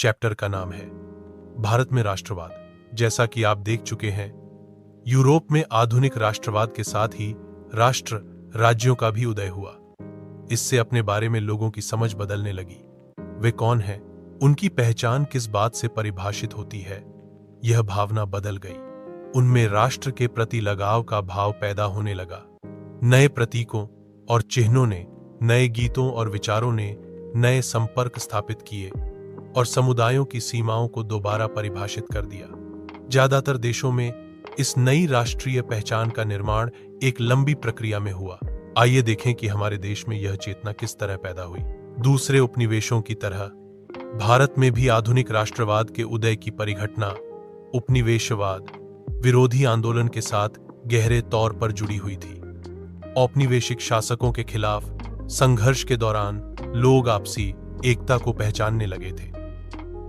Chapter का नाम है भारत में राष्ट्रवाद। जैसा कि आप देख चुके हैं, यूरोप में आधुनिक राष्ट्रवाद के साथ ही राष्ट्र राज्यों का भी उदय हुआ। इससे अपने बारे में लोगों की समझ बदलने लगी। वे कौन हैं, उनकी पहचान किस बात से परिभाषित होती है, यह भावना बदल गई। उनमें राष्ट्र के प्रति लगाव का भाव पैदा होने लगा। नए प्रतीकों और चिन्हों ने, नए गीतों और विचारों ने नए संपर्क स्थापित किए और समुदायों की सीमाओं को दोबारा परिभाषित कर दिया। ज्यादातर देशों में इस नई राष्ट्रीय पहचान का निर्माण एक लंबी प्रक्रिया में हुआ। आइए देखें कि हमारे देश में यह चेतना किस तरह पैदा हुई। दूसरे उपनिवेशों की तरह भारत में भी आधुनिक राष्ट्रवाद के उदय की परिघटना उपनिवेशवाद विरोधी आंदोलन के साथ गहरे तौर पर जुड़ी हुई थी। औपनिवेशिक शासकों के खिलाफ संघर्ष के दौरान लोग आपसी एकता को पहचानने लगे थे।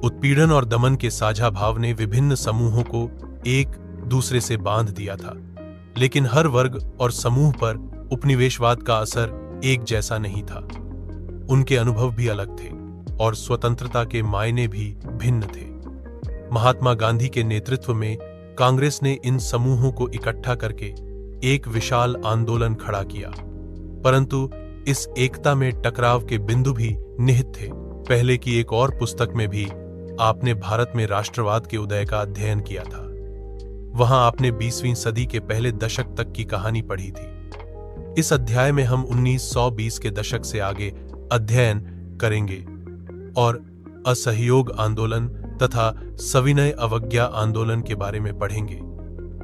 उत्पीड़न और दमन के साझा भाव ने विभिन्न समूहों को एक दूसरे से बांध दिया था, लेकिन हर वर्ग और समूह पर उपनिवेशवाद का असर एक जैसा नहीं था। उनके अनुभव भी अलग थे और स्वतंत्रता के मायने भी भिन्न थे। महात्मा गांधी के नेतृत्व में कांग्रेस ने इन समूहों को इकट्ठा करके एक विशाल आंदोलन खड़ा किया, परंतु इस एकता में टकराव के बिंदु भी निहित थे। पहले की एक और पुस्तक में भी आपने भारत में राष्ट्रवाद के उदय का अध्ययन किया था। वहां आपने 20वीं सदी के पहले दशक तक की कहानी पढ़ी थी। इस अध्याय में हम 1920 के दशक से आगे अध्ययन करेंगे और असहयोग आंदोलन तथा सविनय अवज्ञा आंदोलन के बारे में पढ़ेंगे।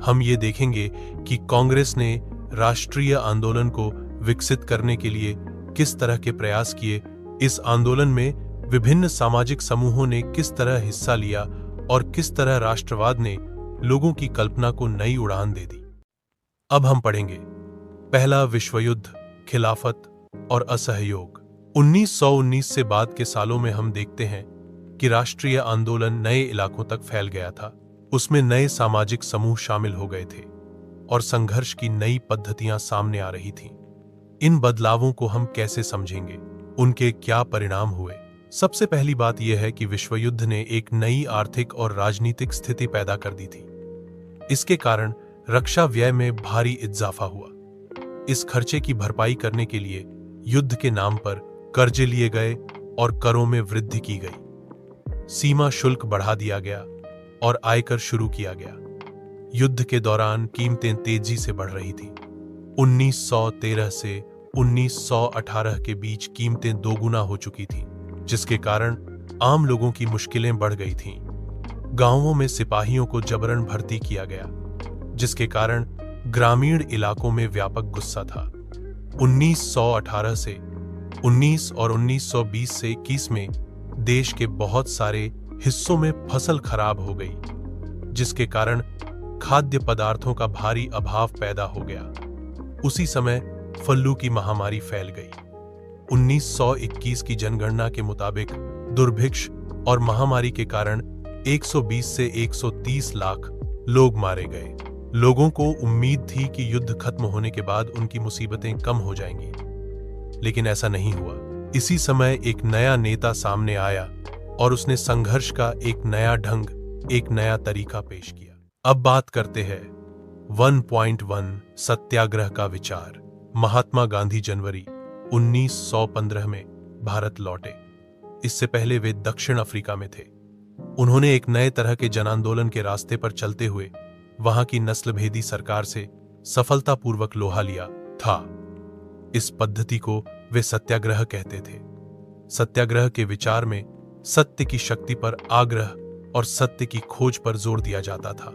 हम ये देखेंगे कि कांग्रेस ने राष्ट्रीय आंदोलन को विकसित करने के लिए किस तरह के प्रयास किए, इस आंदोलन में विभिन्न सामाजिक समूहों ने किस तरह हिस्सा लिया और किस तरह राष्ट्रवाद ने लोगों की कल्पना को नई उड़ान दे दी। अब हम पढ़ेंगे पहला विश्व युद्ध, खिलाफत और असहयोग। 1919 से बाद के सालों में हम देखते हैं कि राष्ट्रीय आंदोलन नए इलाकों तक फैल गया था। उसमें नए सामाजिक समूह शामिल हो गए थे और संघर्ष की नई पद्धतियां सामने आ रही थीं। इन बदलावों को हम कैसे समझेंगे, उनके क्या परिणाम हुए? सबसे पहली बात यह है कि विश्व युद्ध ने एक नई आर्थिक और राजनीतिक स्थिति पैदा कर दी थी। इसके कारण रक्षा व्यय में भारी इजाफा हुआ। इस खर्चे की भरपाई करने के लिए युद्ध के नाम पर कर्जे लिए गए और करों में वृद्धि की गई। सीमा शुल्क बढ़ा दिया गया और आयकर शुरू किया गया। युद्ध के दौरान कीमतें तेजी से बढ़ रही थीं। 1913 से 1918 के बीच कीमतें दोगुना हो चुकी थीं, जिसके कारण आम लोगों की मुश्किलें बढ़ गई थीं। गांवों में सिपाहियों को जबरन भर्ती किया गया, जिसके कारण ग्रामीण इलाकों में व्यापक गुस्सा था। 1918 से 19 और 1920 से 21 में देश के बहुत सारे हिस्सों में फसल खराब हो गई, जिसके कारण खाद्य पदार्थों का भारी अभाव पैदा हो गया। उसी समय फ्लू की महामारी फैल गई। 1921 की जनगणना के मुताबिक दुर्भिक्ष और महामारी के कारण 120 से 130 लाख लोग मारे गए। लोगों को उम्मीद थी कि युद्ध खत्म होने के बाद उनकी मुसीबतें कम हो जाएंगी, लेकिन ऐसा नहीं हुआ। इसी समय एक नया नेता सामने आया और उसने संघर्ष का एक नया ढंग, एक नया तरीका पेश किया। अब बात करते हैं 1.1 सत्याग्रह का विचार। महात्मा गांधी जनवरी 1915 में भारत लौटे। इससे पहले वे दक्षिण अफ्रीका में थे। उन्होंने एक नए तरह के जनांदोलन के रास्ते पर चलते हुए वहां की नस्लभेदी सरकार से सफलतापूर्वक लोहा लिया था। इस पद्धति को वे सत्याग्रह कहते थे। सत्याग्रह के विचार में सत्य की शक्ति पर आग्रह और सत्य की खोज पर जोर दिया जाता था।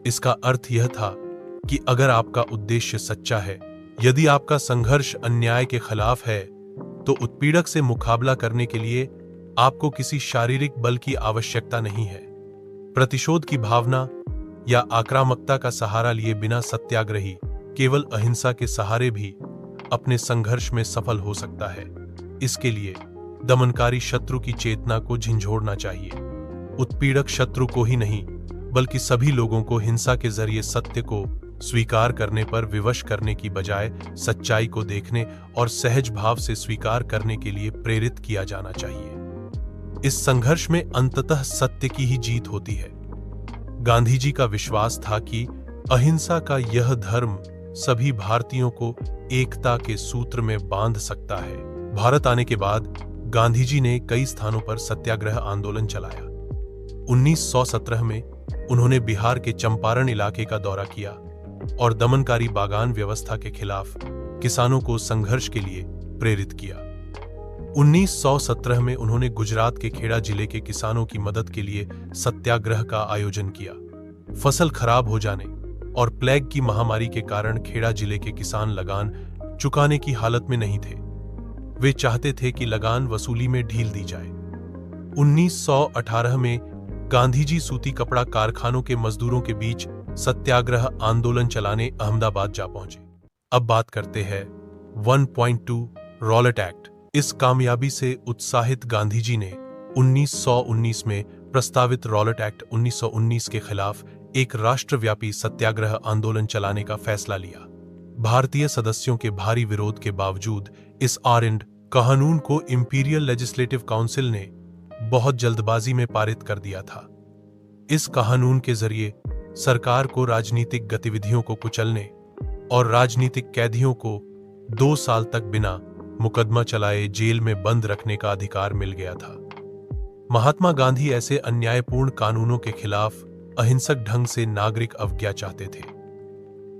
इसका अर्थ यह था कि अगर आपका उद्देश्य सच्चा है, यदि आपका संघर्ष अन्याय के खिलाफ है, तो उत्पीड़क से मुकाबला करने के लिए आपको किसी शारीरिक बल की आवश्यकता नहीं है। प्रतिशोध की भावना या आक्रामकता का सहारा लिए बिना सत्याग्रही केवल अहिंसा के सहारे भी अपने संघर्ष में सफल हो सकता है। इसके लिए दमनकारी शत्रु की चेतना को झंझोड़ना चाहिए। उत्पीड़क शत्रु को ही नहीं, बल्कि सभी लोगों को हिंसा के जरिए सत्य को स्वीकार करने पर विवश करने की बजाय सच्चाई को देखने और सहज भाव से स्वीकार करने के लिए प्रेरित किया जाना चाहिए। इस संघर्ष में अंततः सत्य की ही जीत होती है। गांधी जी का विश्वास था कि अहिंसा का यह धर्म सभी भारतीयों को एकता के सूत्र में बांध सकता है। भारत आने के बाद गांधी जी ने कई स्थानों पर सत्याग्रह आंदोलन चलाया। 1917 में उन्होंने बिहार के चंपारण इलाके का दौरा किया और दमनकारी बागान व्यवस्था के खिलाफ किसानों को संघर्ष के लिए प्रेरित किया। 1917 में उन्होंने गुजरात के खेड़ा जिले के किसानों की मदद के लिए सत्याग्रह का आयोजन किया। फसल खराब हो जाने और प्लेग की महामारी के कारण खेड़ा जिले के किसान लगान चुकाने की हालत में नहीं थे। वे चाहते थे कि लगान वसूली में ढील दी जाए। 1918 में गांधी जी सूती कपड़ा कारखानों के मजदूरों के बीच सत्याग्रह आंदोलन चलाने अहमदाबाद जा पहुंचे। अब बात करते हैं 1.2 रॉलेट एक्ट। इस कामयाबी से उत्साहित गांधी जी ने 1919 में प्रस्तावित रॉलेट एक्ट 1919 के खिलाफ एक राष्ट्रव्यापी सत्याग्रह आंदोलन चलाने का फैसला लिया। भारतीय सदस्यों के भारी विरोध के बावजूद इस आरिंड कानून को इंपीरियल लेजिस्लेटिव काउंसिल ने बहुत जल्दबाजी में पारित कर दिया था। इस कानून के जरिए सरकार को राजनीतिक गतिविधियों को कुचलने और राजनीतिक कैदियों को 2 साल तक बिना मुकदमा चलाए जेल में बंद रखने का अधिकार मिल गया था। महात्मा गांधी ऐसे अन्यायपूर्ण कानूनों के खिलाफ अहिंसक ढंग से नागरिक अवज्ञा चाहते थे।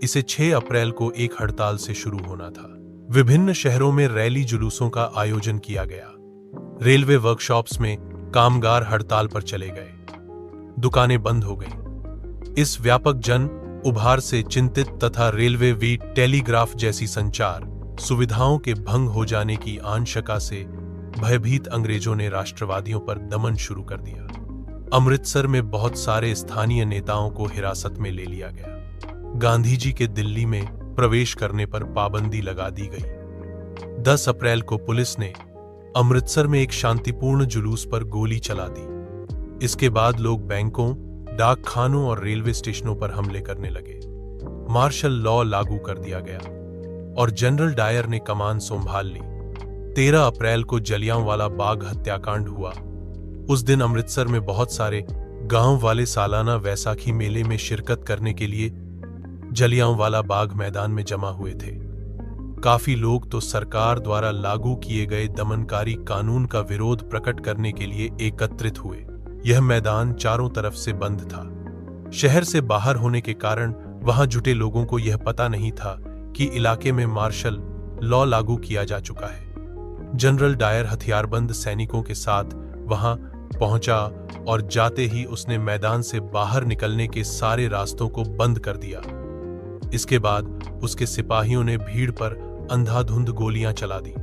इसे 6 अप्रैल को एक हड़ताल से शुरू होना था। विभिन्न शहरों में रैली जुलूसों का आयोजन किया गया। रेलवे वर्कशॉप्स में कामगार हड़ताल पर चले गए। दुकानें बंद हो गईं। इस व्यापक जन उभार से चिंतित तथा रेलवे व टेलीग्राफ जैसी संचार सुविधाओं के भंग हो जाने की आशंका से भयभीत अंग्रेजों ने राष्ट्रवादियों पर दमन शुरू कर दिया। अमृतसर में बहुत सारे स्थानीय नेताओं को हिरासत में ले लिया गया। गांधी जी के दिल्ली में प्रवेश करने पर पाबंदी लगा दी गई। 10 अप्रैल को पुलिस ने अमृतसर में एक शांतिपूर्ण जुलूस पर गोली चला दी। इसके बाद लोग बैंकों, डाक खानों और रेलवे स्टेशनों पर हमले करने लगे। मार्शल लॉ लागू कर दिया गया और जनरल डायर ने कमान संभाल ली। 13 अप्रैल को जलियांवाला बाग हत्याकांड हुआ। उस दिन अमृतसर में बहुत सारे गांव वाले सालाना वैसाखी मेले में शिरकत करने के लिए जलियांवाला बाग मैदान में जमा हुए थे। काफी लोग तो सरकार द्वारा लागू किए गए दमनकारी कानून का विरोध प्रकट करने के लिए एकत्रित हुए। यह मैदान चारों तरफ से बंद था। शहर से बाहर होने के कारण वहां जुटे लोगों को यह पता नहीं था कि इलाके में मार्शल लॉ लागू किया जा चुका है। जनरल डायर हथियारबंद सैनिकों के साथ वहां पहुंचा और जाते ही उसने मैदान से बाहर निकलने के सारे रास्तों को बंद कर दिया। इसके बाद उसके सिपाहियों ने भीड़ पर अंधाधुंध गोलियां चला दी।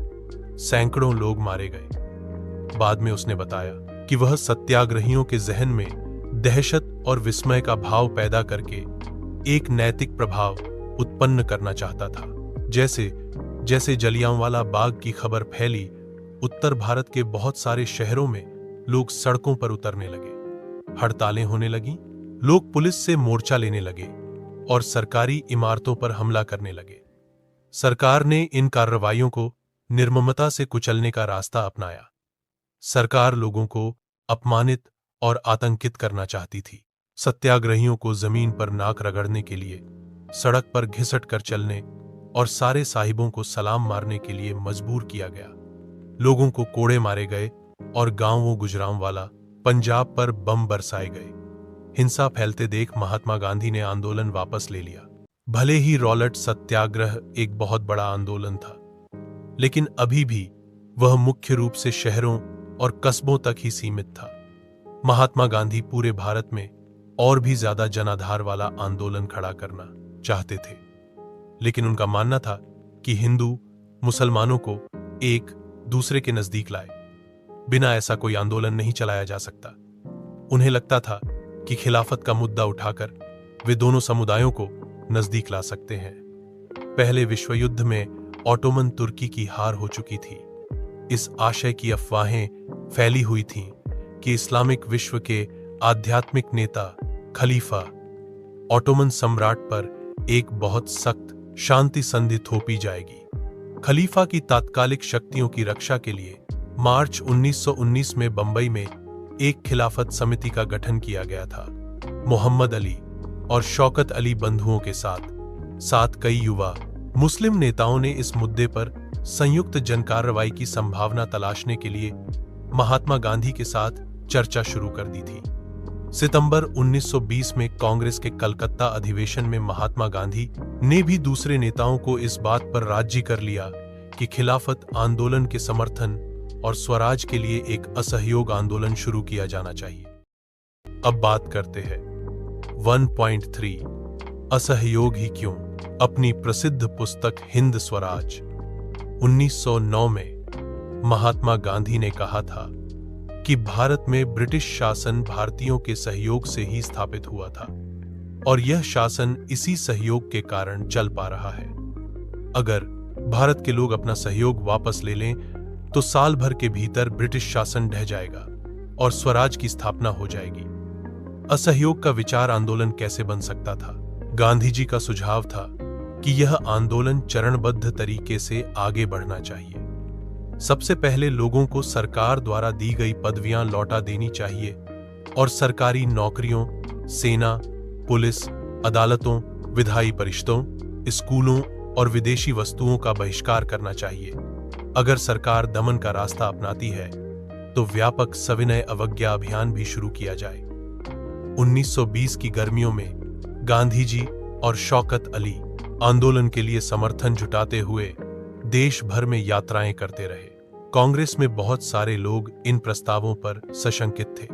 सैकड़ों लोग मारे गए। बाद में उसने बताया कि वह सत्याग्रहियों के जहन में दहशत और विस्मय का भाव पैदा करके एक नैतिक प्रभाव उत्पन्न करना चाहता था। जैसे जैसे जलियांवाला बाग की खबर फैली, उत्तर भारत के बहुत सारे शहरों में लोग सड़कों पर उतरने लगे। हड़तालें होने लगीं, लोग पुलिस से मोर्चा लेने लगे और सरकारी इमारतों पर हमला करने लगे। सरकार ने इन कार्रवाइयों को निर्ममता से कुचलने का रास्ता अपनाया। सरकार लोगों को अपमानित और आतंकित करना चाहती थी। सत्याग्रहियों को जमीन पर नाक रगड़ने के लिए, सड़क पर घिसट कर चलने और सारे साहिबों को सलाम मारने के लिए मजबूर किया गया। लोगों को कोड़े मारे गए और गांवों गुजरांवाला पंजाब पर बम बरसाए गए। हिंसा फैलते देख महात्मा गांधी ने आंदोलन वापस ले लिया। भले ही रॉलेट सत्याग्रह एक बहुत बड़ा आंदोलन था, लेकिन अभी भी वह मुख्य रूप से शहरों और कस्बों तक ही सीमित था। महात्मा गांधी पूरे भारत में और भी ज्यादा जनाधार वाला आंदोलन खड़ा करना चाहते थे, लेकिन उनका मानना था कि हिंदू मुसलमानों को एक दूसरे के नजदीक लाए। बिना ऐसा कोई आंदोलन नहीं चलाया जा सकता। उन्हें लगता था कि खिलाफत का मुद्दा उठाकर वे दोनों समुदायों को नजदीक ला सकते हैं। पहले विश्व युद्ध में ऑटोमन तुर्की की हार हो चुकी थी। इस आशय की अफवाहें फैली हुई थीं कि इस्लामिक विश्व के आध्यात्मिक नेता खलीफा ऑटोमन सम्राट पर एक बहुत सख्त शांति संधि थोपी जाएगी। खलीफा की तात्कालिक शक्तियों की रक्षा के लिए मार्च 1919 में बंबई में एक खिलाफत समिति का गठन किया गया था। मोहम्मद अली और शौकत अली बंधुओं के साथ कई युवा मुस्लिम नेताओं ने इस मुद्दे पर संयुक्त जनकार्रवाई की संभावना तलाशने के लिए महात्मा गांधी के साथ चर्चा शुरू कर दी थी। सितंबर 1920 में कांग्रेस के कलकत्ता अधिवेशन में महात्मा गांधी ने भी दूसरे नेताओं को इस बात पर राजी कर लिया कि खिलाफत आंदोलन के समर्थन और स्वराज के लिए एक असहयोग आंदोलन शुरू किया जाना चाहिए। अब बात करते हैं 1.3 असहयोग ही क्यों। अपनी प्रसिद्ध पुस्तक हिंद स्वराज 1909 में महात्मा गांधी ने कहा था कि भारत में ब्रिटिश शासन भारतीयों के सहयोग से ही स्थापित हुआ था और यह शासन इसी सहयोग के कारण चल पा रहा है। अगर भारत के लोग अपना सहयोग वापस ले लें तो साल भर के भीतर ब्रिटिश शासन ढह जाएगा और स्वराज की स्थापना हो जाएगी। असहयोग का विचार आंदोलन कैसे बन सकता था? गांधी जी का सुझाव था कि यह आंदोलन चरणबद्ध तरीके से आगे बढ़ना चाहिए। सबसे पहले लोगों को सरकार द्वारा दी गई पदवियां लौटा देनी चाहिए और सरकारी नौकरियों, सेना, पुलिस, अदालतों, विधायी परिषदों, स्कूलों और विदेशी वस्तुओं का बहिष्कार करना चाहिए। अगर सरकार दमन का रास्ता अपनाती है तो व्यापक सविनय अवज्ञा अभियान भी शुरू किया जाए। 1920 की गर्मियों में गांधी जी और शौकत अली आंदोलन के लिए समर्थन जुटाते हुए देश भर में यात्राएं करते रहे। कांग्रेस में बहुत सारे लोग इन प्रस्तावों पर सशंकित थे।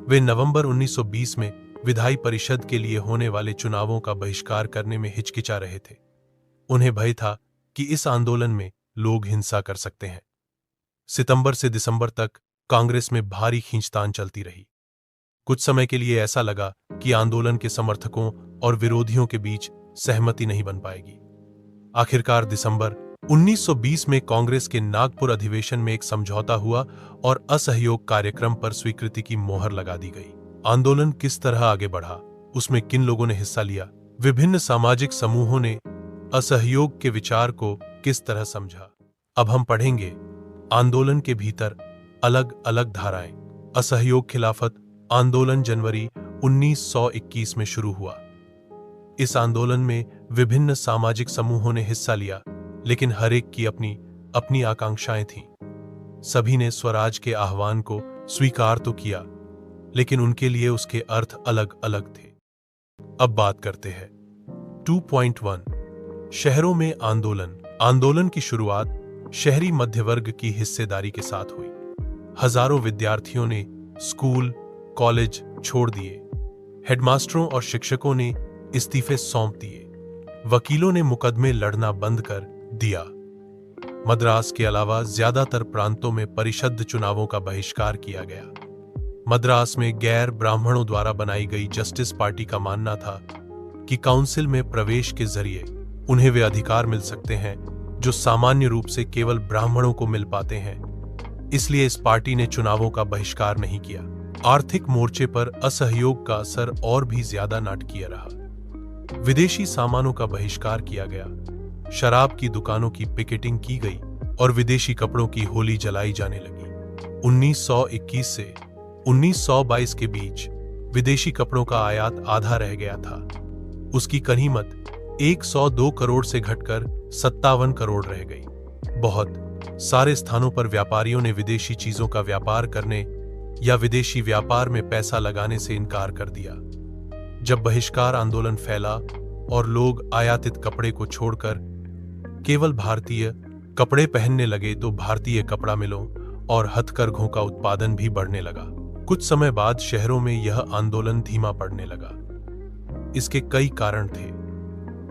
वे नवंबर 1920 में विधायी परिषद के लिए होने वाले चुनावों का बहिष्कार करने में हिचकिचा रहे थे। उन्हें भय था कि इस आंदोलन में लोग हिंसा कर सकते हैं। सितंबर से दिसंबर तक कांग्रेस में भारी खींचतान चलती रही। कुछ समय के लिए ऐसा लगा कि आंदोलन के समर्थकों और विरोधियों के बीच सहमति नहीं बन पाएगी। आखिरकार दिसंबर 1920 में कांग्रेस के नागपुर अधिवेशन में एक समझौता हुआ और असहयोग कार्यक्रम पर स्वीकृति की मोहर लगा दी गई। आंदोलन किस तरह आगे बढ़ा, उसमें किन लोगों ने हिस्सा लिया, विभिन्न सामाजिक समूहों ने असहयोग के विचार को किस तरह समझा। अब हम पढ़ेंगे आंदोलन के भीतर अलग अलग धाराएं। असहयोग खिलाफत आंदोलन जनवरी 1921 में शुरू हुआ। इस आंदोलन में विभिन्न सामाजिक समूहों ने हिस्सा लिया, लेकिन हर एक की अपनी अपनी आकांक्षाएं थीं। सभी ने स्वराज के आह्वान को स्वीकार तो किया, लेकिन उनके लिए उसके अर्थ अलग अलग थे। अब बात करते हैं 2.1 शहरों में आंदोलन। आंदोलन की शुरुआत शहरी मध्यवर्ग की हिस्सेदारी के साथ हुई। हजारों विद्यार्थियों ने स्कूल, कॉलेज छोड़ दिए। हेडमास्टरों और शिक्षकों ने इस्तीफे सौंप दिए। वकीलों ने मुकदमे लड़ना बंद कर दिया। मद्रास के अलावा ज्यादातर प्रांतों में परिषद चुनावों का बहिष्कार किया गया। मद्रास में गैर ब्राह्मणों द्वारा बनाई गई जस्टिस पार्टी का मानना था कि काउंसिल में प्रवेश के जरिए उन्हें वे अधिकार मिल सकते हैं जो सामान्य रूप से केवल ब्राह्मणों को मिल पाते हैं। इसलिए इस पार्टी ने चुनावों का बहिष्कार नहीं किया। आर्थिक मोर्चे पर असहयोग का असर और भी ज्यादा नाटकीय रहा। विदेशी सामानों का बहिष्कार किया गया। शराब की दुकानों की पिकेटिंग की गई और विदेशी कपड़ों की होली जलाई जाने लगी। 1921 से 1922 के बीच विदेशी कपड़ों का आयात आधा रह गया था। उसकी कीमत 102 करोड़ से घटकर 57 करोड़ रह गई। बहुत सारे स्थानों पर व्यापारियों ने विदेशी चीजों का व्यापार करने या विदेशी व्यापार में पैसा लगाने से इनकार कर दिया। जब बहिष्कार आंदोलन फैला और लोग आयातित कपड़े को छोड़कर केवल भारतीय कपड़े पहनने लगे तो भारतीय कपड़ा मिलों और हथकरघों का उत्पादन भी बढ़ने लगा। कुछ समय बाद शहरों में यह आंदोलन धीमा पड़ने लगा। इसके कई कारण थे।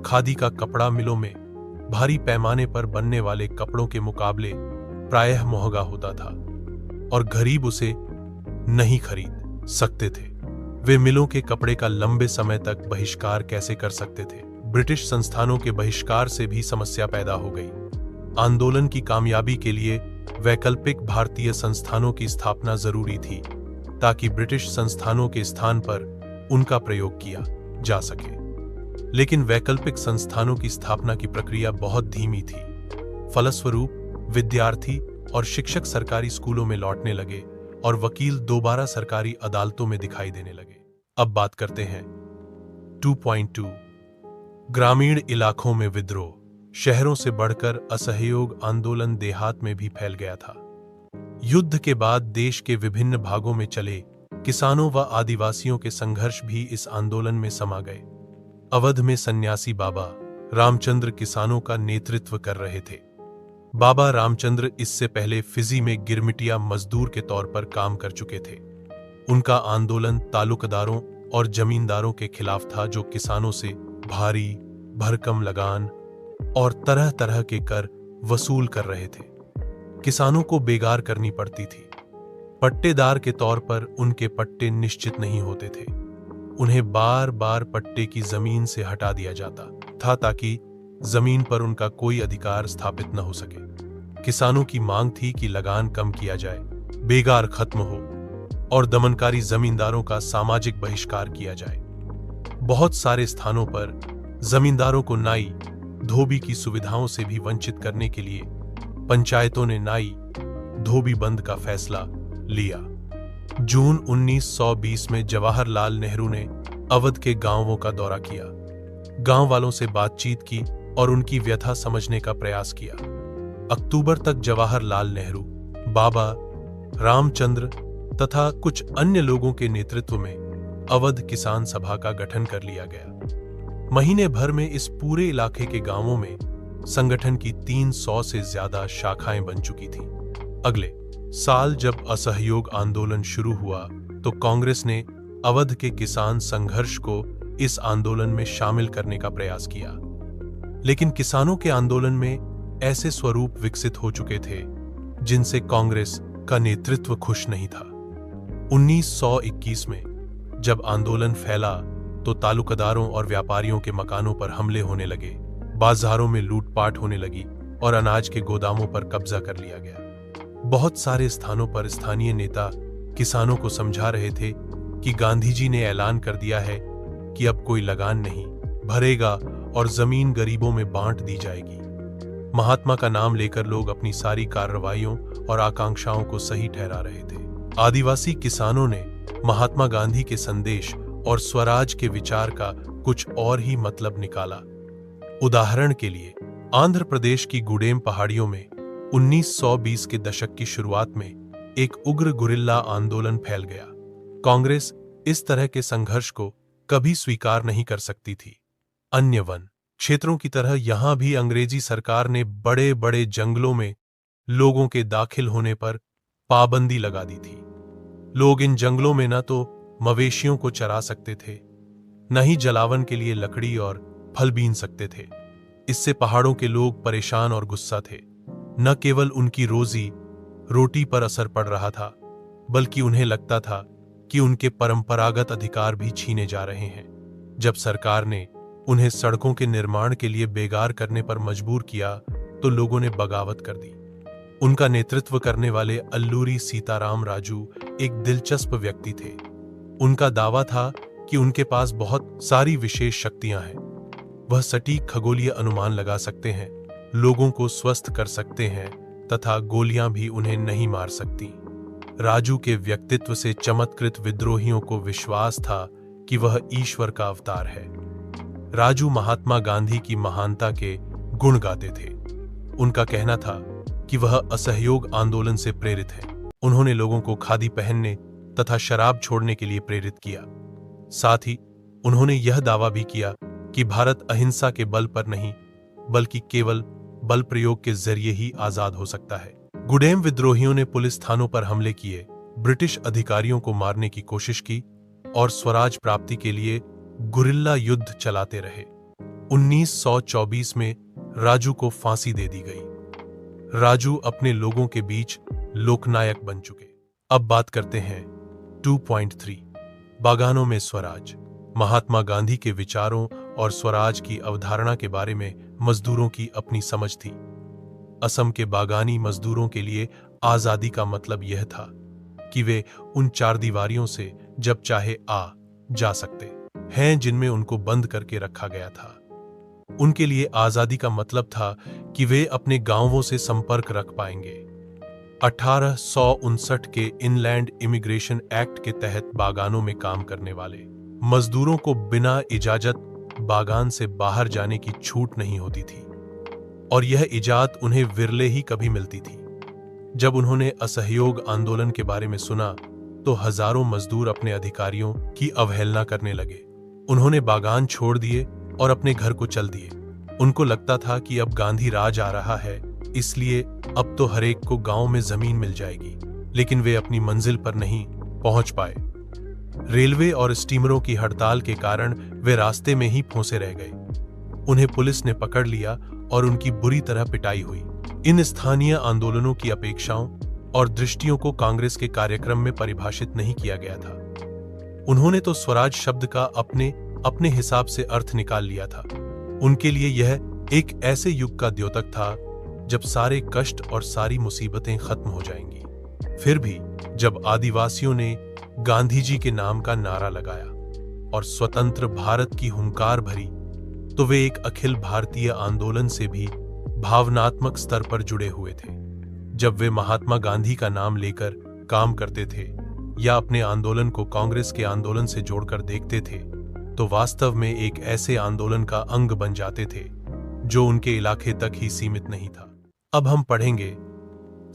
खादी का कपड़ा मिलों में भारी पैमाने पर बनने वाले कपड़ों के मुकाबले प्रायः महंगा होता था और गरीब उसे नहीं खरीद सकते थे। वे मिलों के कपड़े का लंबे समय तक बहिष्कार कैसे कर सकते थे? ब्रिटिश संस्थानों के बहिष्कार से भी समस्या पैदा हो गई। आंदोलन की कामयाबी के लिए वैकल्पिक भारतीय संस्थानों की स्थापना जरूरी थी ताकि ब्रिटिश संस्थानों के स्थान पर उनका प्रयोग किया जा सके। लेकिन वैकल्पिक संस्थानों की स्थापना की प्रक्रिया बहुत धीमी थी। फलस्वरूप विद्यार्थी, और शिक्षक सरकारी स्कूलों में लौटने लगे और वकील दोबारा सरकारी अदालतों में दिखाई देने लगे। अब बात करते हैं 2.2 ग्रामीण इलाकों में विद्रोह। शहरों से बढ़कर असहयोग आंदोलन देहात में भी फैल गया था। युद्ध के बाद देश के विभिन्न भागों में चले किसानों व आदिवासियों के संघर्ष भी इस आंदोलन में समा गए। अवध में सन्यासी बाबा रामचंद्र किसानों का नेतृत्व कर रहे थे। बाबा रामचंद्र इससे पहले फिजी में गिरमिटिया मजदूर के तौर पर काम कर चुके थे। उनका आंदोलन तालुकदारों और जमींदारों के खिलाफ था, जो किसानों से भारी भरकम लगान और तरह तरह के कर वसूल कर रहे थे। किसानों को बेगार करनी पड़ती थी। पट्टेदार के तौर पर उनके पट्टे निश्चित नहीं होते थे। उन्हें बार बार पट्टे की जमीन से हटा दिया जाता था ताकि जमीन पर उनका कोई अधिकार स्थापित न हो सके। किसानों की मांग थी कि लगान कम किया जाए, बेगार खत्म हो और दमनकारी जमींदारों का सामाजिक बहिष्कार किया जाए। बहुत सारे स्थानों पर जमींदारों को नाई धोबी की सुविधाओं से भी वंचित करने के लिए पंचायतों ने नाई धोबी बंद का फैसला लिया। जून 1920 में जवाहरलाल नेहरू ने अवध के गांवों का दौरा किया, गांव वालों से बातचीत की और उनकी व्यथा समझने का प्रयास किया। अक्टूबर तक जवाहरलाल नेहरू, बाबा रामचंद्र तथा कुछ अन्य लोगों के नेतृत्व में अवध किसान सभा का गठन कर लिया गया। महीने भर में इस पूरे इलाके के गांवों में संगठन की 300 से ज्यादा शाखाएं बन चुकी थीं। अगले साल जब असहयोग आंदोलन शुरू हुआ तो कांग्रेस ने अवध के किसान संघर्ष को इस आंदोलन में शामिल करने का प्रयास किया, लेकिन किसानों के आंदोलन में ऐसे स्वरूप विकसित हो चुके थे जिनसे कांग्रेस का नेतृत्व खुश नहीं था। 1921 में जब आंदोलन फैला तो तालुकदारों और व्यापारियों के मकानों पर हमले होने लगे, बाजारों में लूटपाट होने लगी और अनाज के गोदामों पर कब्जा कर लिया गया। बहुत सारे स्थानों पर स्थानीय नेता किसानों को समझा रहे थे कि गांधी जी ने ऐलान कर दिया है कि अब कोई लगान नहीं भरेगा और जमीन गरीबों में बांट दी जाएगी। महात्मा का नाम लेकर लोग अपनी सारी कार्रवाइयों और आकांक्षाओं को सही ठहरा रहे थे। आदिवासी किसानों ने महात्मा गांधी के संदेश और स्वराज के विचार का कुछ और ही मतलब निकाला। उदाहरण के लिए आंध्र प्रदेश की गुडेम पहाड़ियों में 1920 के दशक की शुरुआत में एक उग्र गुरिल्ला आंदोलन फैल गया। कांग्रेस इस तरह के संघर्ष को कभी स्वीकार नहीं कर सकती थी। अन्य वन क्षेत्रों की तरह यहां भी अंग्रेजी सरकार ने बड़े बड़े जंगलों में लोगों के दाखिल होने पर पाबंदी लगा दी थी। लोग इन जंगलों में न तो मवेशियों को चरा सकते थे, न ही जलावन के लिए लकड़ी और फल बीन सकते थे। इससे पहाड़ों के लोग परेशान और गुस्सा थे। न केवल उनकी रोजी रोटी पर असर पड़ रहा था, बल्कि उन्हें लगता था कि उनके परंपरागत अधिकार भी छीने जा रहे हैं। जब सरकार ने उन्हें सड़कों के निर्माण के लिए बेगार करने पर मजबूर किया तो लोगों ने बगावत कर दी। उनका नेतृत्व करने वाले अल्लूरी सीताराम राजू एक दिलचस्प व्यक्ति थे। उनका दावा था कि उनके पास बहुत सारी विशेष शक्तियां हैं। वह सटीक खगोलीय अनुमान लगा सकते हैं, लोगों को स्वस्थ कर सकते हैं तथा गोलियां भी उन्हें नहीं मार सकती। राजू के व्यक्तित्व से चमत्कृत विद्रोहियों को विश्वास था कि वह ईश्वर का अवतार है। राजू महात्मा गांधी की महानता के गुण गाते थे। उनका कहना था कि वह असहयोग आंदोलन से प्रेरित है। उन्होंने लोगों को खादी पहनने तथा शराब छोड़ने के लिए प्रेरित किया। साथ ही उन्होंने यह दावा भी किया कि भारत अहिंसा के बल पर नहीं, बल्कि केवल बल प्रयोग के जरिए ही आजाद हो सकता है। गुडेम विद्रोहियों ने पुलिस थानों पर हमले किए, ब्रिटिश अधिकारियों को मारने की कोशिश की और स्वराज प्राप्ति के लिए गुरिल्ला युद्ध चलाते रहे। 1924 में राजू को फांसी दे दी गई। राजू अपने लोगों के बीच लोकनायक बन चुके। अब बात करते हैं 2.3 बागानों में स्वराज। महात्मा गांधी के विचारों और स्वराज की अवधारणा के बारे में मजदूरों की अपनी समझ थी। असम के बागानी मजदूरों के लिए आजादी का मतलब यह था कि वे उन चार दीवारियों से जब चाहे आ जा सकते हैं जिनमें उनको बंद करके रखा गया था। उनके लिए आजादी का मतलब था कि वे अपने गांवों से संपर्क रख पाएंगे। 1859 के इनलैंड इमिग्रेशन एक्ट के तहत बागानों में काम करने वाले मजदूरों को बिना इजाजत बागान से बाहर जाने की छूट नहीं होती थी, और यह इजाजत उन्हें विरले ही कभी मिलती थी। जब उन्होंने असहयोग आंदोलन के बारे में सुना तो हजारों मजदूर अपने अधिकारियों की अवहेलना करने लगे। उन्होंने बागान छोड़ दिए और अपने घर को चल दिए। उनको लगता था कि अब गांधी राज आ रहा है, इसलिए अब तो हरेक को गांव में जमीन मिल जाएगी। लेकिन वे अपनी मंजिल पर नहीं पहुंच पाए। रेलवे और स्टीमरों की हड़ताल के कारण वे रास्ते में ही फंसे रह गए। उन्हें पुलिस ने पकड़ लिया और उनकी बुरी तरह पिटाई हुई। इन स्थानीय आंदोलनों की अपेक्षाओं और दृष्टियों को कांग्रेस के कार्यक्रम में परिभाषित नहीं किया गया था। उन्होंने तो स्वराज शब्द का अपने हिसाब से अर्थ निकाल लिया था। उनके लिए यह एक ऐसे युग का द्योतक था जब सारे कष्ट और सारी मुसीबतें खत्म हो जाएंगी। फिर भी जब आदिवासियों ने गांधी जी के नाम का नारा लगाया और स्वतंत्र भारत की हुंकार भरी, तो वे एक अखिल भारतीय आंदोलन से भी भावनात्मक स्तर पर जुड़े हुए थे। जब वे महात्मा गांधी का नाम लेकर काम करते थे या अपने आंदोलन को कांग्रेस के आंदोलन से जोड़कर देखते थे, तो वास्तव में एक ऐसे आंदोलन का अंग बन जाते थे जो उनके इलाके तक ही सीमित नहीं था। अब हम पढ़ेंगे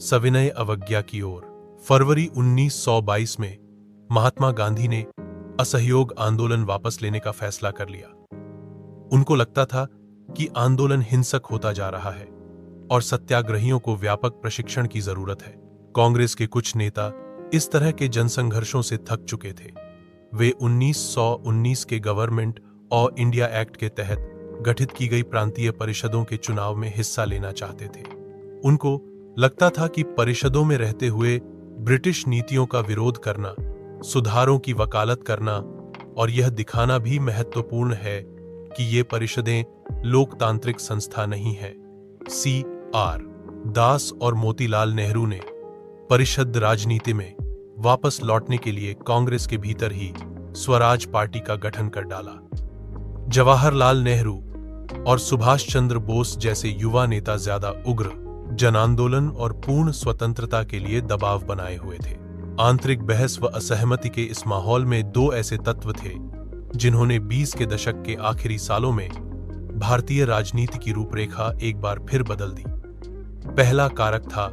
सविनय अवज्ञा की ओर। फरवरी 1922 में महात्मा गांधी ने असहयोग आंदोलन वापस लेने का फैसला कर लिया। उनको लगता था कि आंदोलन हिंसक होता जा रहा है और सत्याग्रहियों को व्यापक प्रशिक्षण की जरूरत है। कांग्रेस के कुछ नेता इस तरह के जनसंघर्षों से थक चुके थे। वे 1919 के गवर्नमेंट और इंडिया एक्ट के तहत गठित की गई प्रांतीय परिषदों के चुनाव में हिस्सा लेना चाहते थे। उनको लगता था कि परिषदों में रहते हुए ब्रिटिश नीतियों का विरोध करना, सुधारों की वकालत करना और यह दिखाना भी महत्वपूर्ण है कि ये परिषदें लोकतांत्रिक संस्था नहीं है। C.R. दास और मोतीलाल नेहरू ने परिषद राजनीति में वापस लौटने के लिए कांग्रेस के भीतर ही स्वराज पार्टी का गठन कर डाला। जवाहरलाल नेहरू और सुभाष चंद्र बोस जैसे युवा नेता ज्यादा उग्र जनांदोलन और पूर्ण स्वतंत्रता के लिए दबाव बनाए हुए थे। आंतरिक बहस व असहमति के इस माहौल में दो ऐसे तत्व थे जिन्होंने 20 के दशक के आखिरी सालों में भारतीय राजनीति की रूपरेखा एक बार फिर बदल दी। पहला कारक था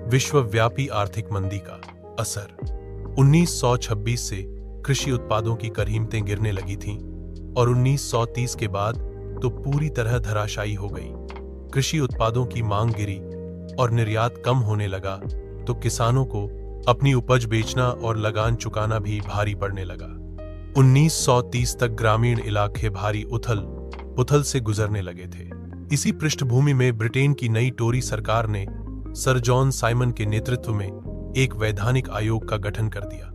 विश्वव्यापी आर्थिक मंदी का असर। 1926 से कृषि उत्पादों की कीमतें गिरने लगी थीं और 1930 के बाद तो पूरी तरह धराशायी हो गई। कृषि उत्पादों की मांग गिरी और निर्यात कम होने लगा, तो किसानों को अपनी उपज बेचना और लगान चुकाना भी भारी पड़ने लगा। 1930 तक ग्रामीण इलाके भारी उथल से गुजरने लगे थे। इसी पृष्ठभूमि में ब्रिटेन की नई टोरी सरकार ने सर जॉन साइमन के नेतृत्व में एक वैधानिक आयोग का गठन कर दिया।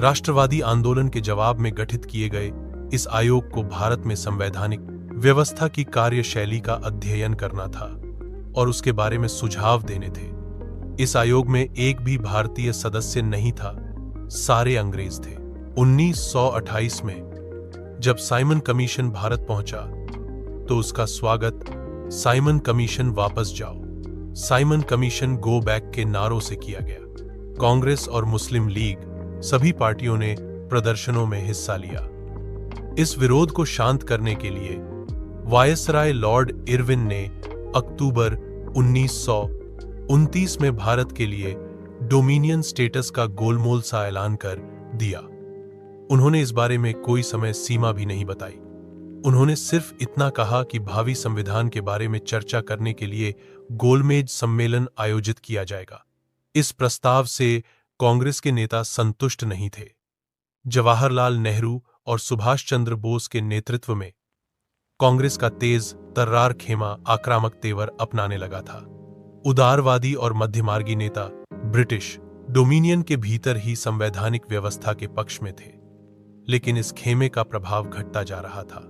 राष्ट्रवादी आंदोलन के जवाब में गठित किए गए इस आयोग को भारत में संवैधानिक व्यवस्था की कार्यशैली का अध्ययन करना था और उसके बारे में सुझाव देने थे। इस आयोग में एक भी भारतीय सदस्य नहीं था, सारे अंग्रेज थे। 1928 में जब साइमन कमीशन भारत पहुंचा तो उसका स्वागत साइमन कमीशन वापस जाओ, साइमन कमीशन गो बैक के नारों से किया गया। कांग्रेस और मुस्लिम लीग सभी पार्टियों ने प्रदर्शनों में हिस्सा लिया। इस विरोध को शांत करने के लिए वायसराय लॉर्ड इरविन ने अक्टूबर 1929 में भारत के लिए डोमिनियन स्टेटस का गोलमोल सा ऐलान कर दिया। उन्होंने इस बारे में कोई समय सीमा भी नहीं बताई। उन्होंने सिर्फ इतना कहा कि भावी संविधान के बारे में चर्चा करने के लिए गोलमेज सम्मेलन आयोजित किया जाएगा। इस प्रस्ताव से कांग्रेस के नेता संतुष्ट नहीं थे। जवाहरलाल नेहरू और सुभाष चंद्र बोस के नेतृत्व में कांग्रेस का तेज तर्रार खेमा आक्रामक तेवर अपनाने लगा था। उदारवादी और मध्यमार्गी नेता ब्रिटिश डोमिनियन के भीतर ही संवैधानिक व्यवस्था के पक्ष में थे, लेकिन इस खेमे का प्रभाव घटता जा रहा था।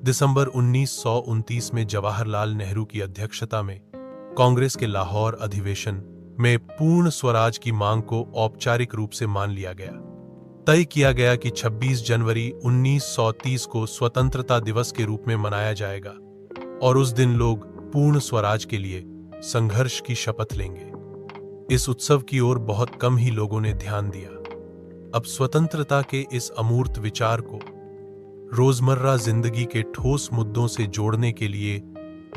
दिसंबर 1929 में जवाहरलाल नेहरू की अध्यक्षता में कांग्रेस के लाहौर अधिवेशन में पूर्ण स्वराज की मांग को औपचारिक रूप से मान लिया गया। तय किया गया कि 26 जनवरी 1930 को स्वतंत्रता दिवस के रूप में मनाया जाएगा और उस दिन लोग पूर्ण स्वराज के लिए संघर्ष की शपथ लेंगे। इस उत्सव की ओर बहुत कम ही लोगों ने ध्यान दिया। अब स्वतंत्रता के इस अमूर्त विचार को रोजमर्रा जिंदगी के ठोस मुद्दों से जोड़ने के लिए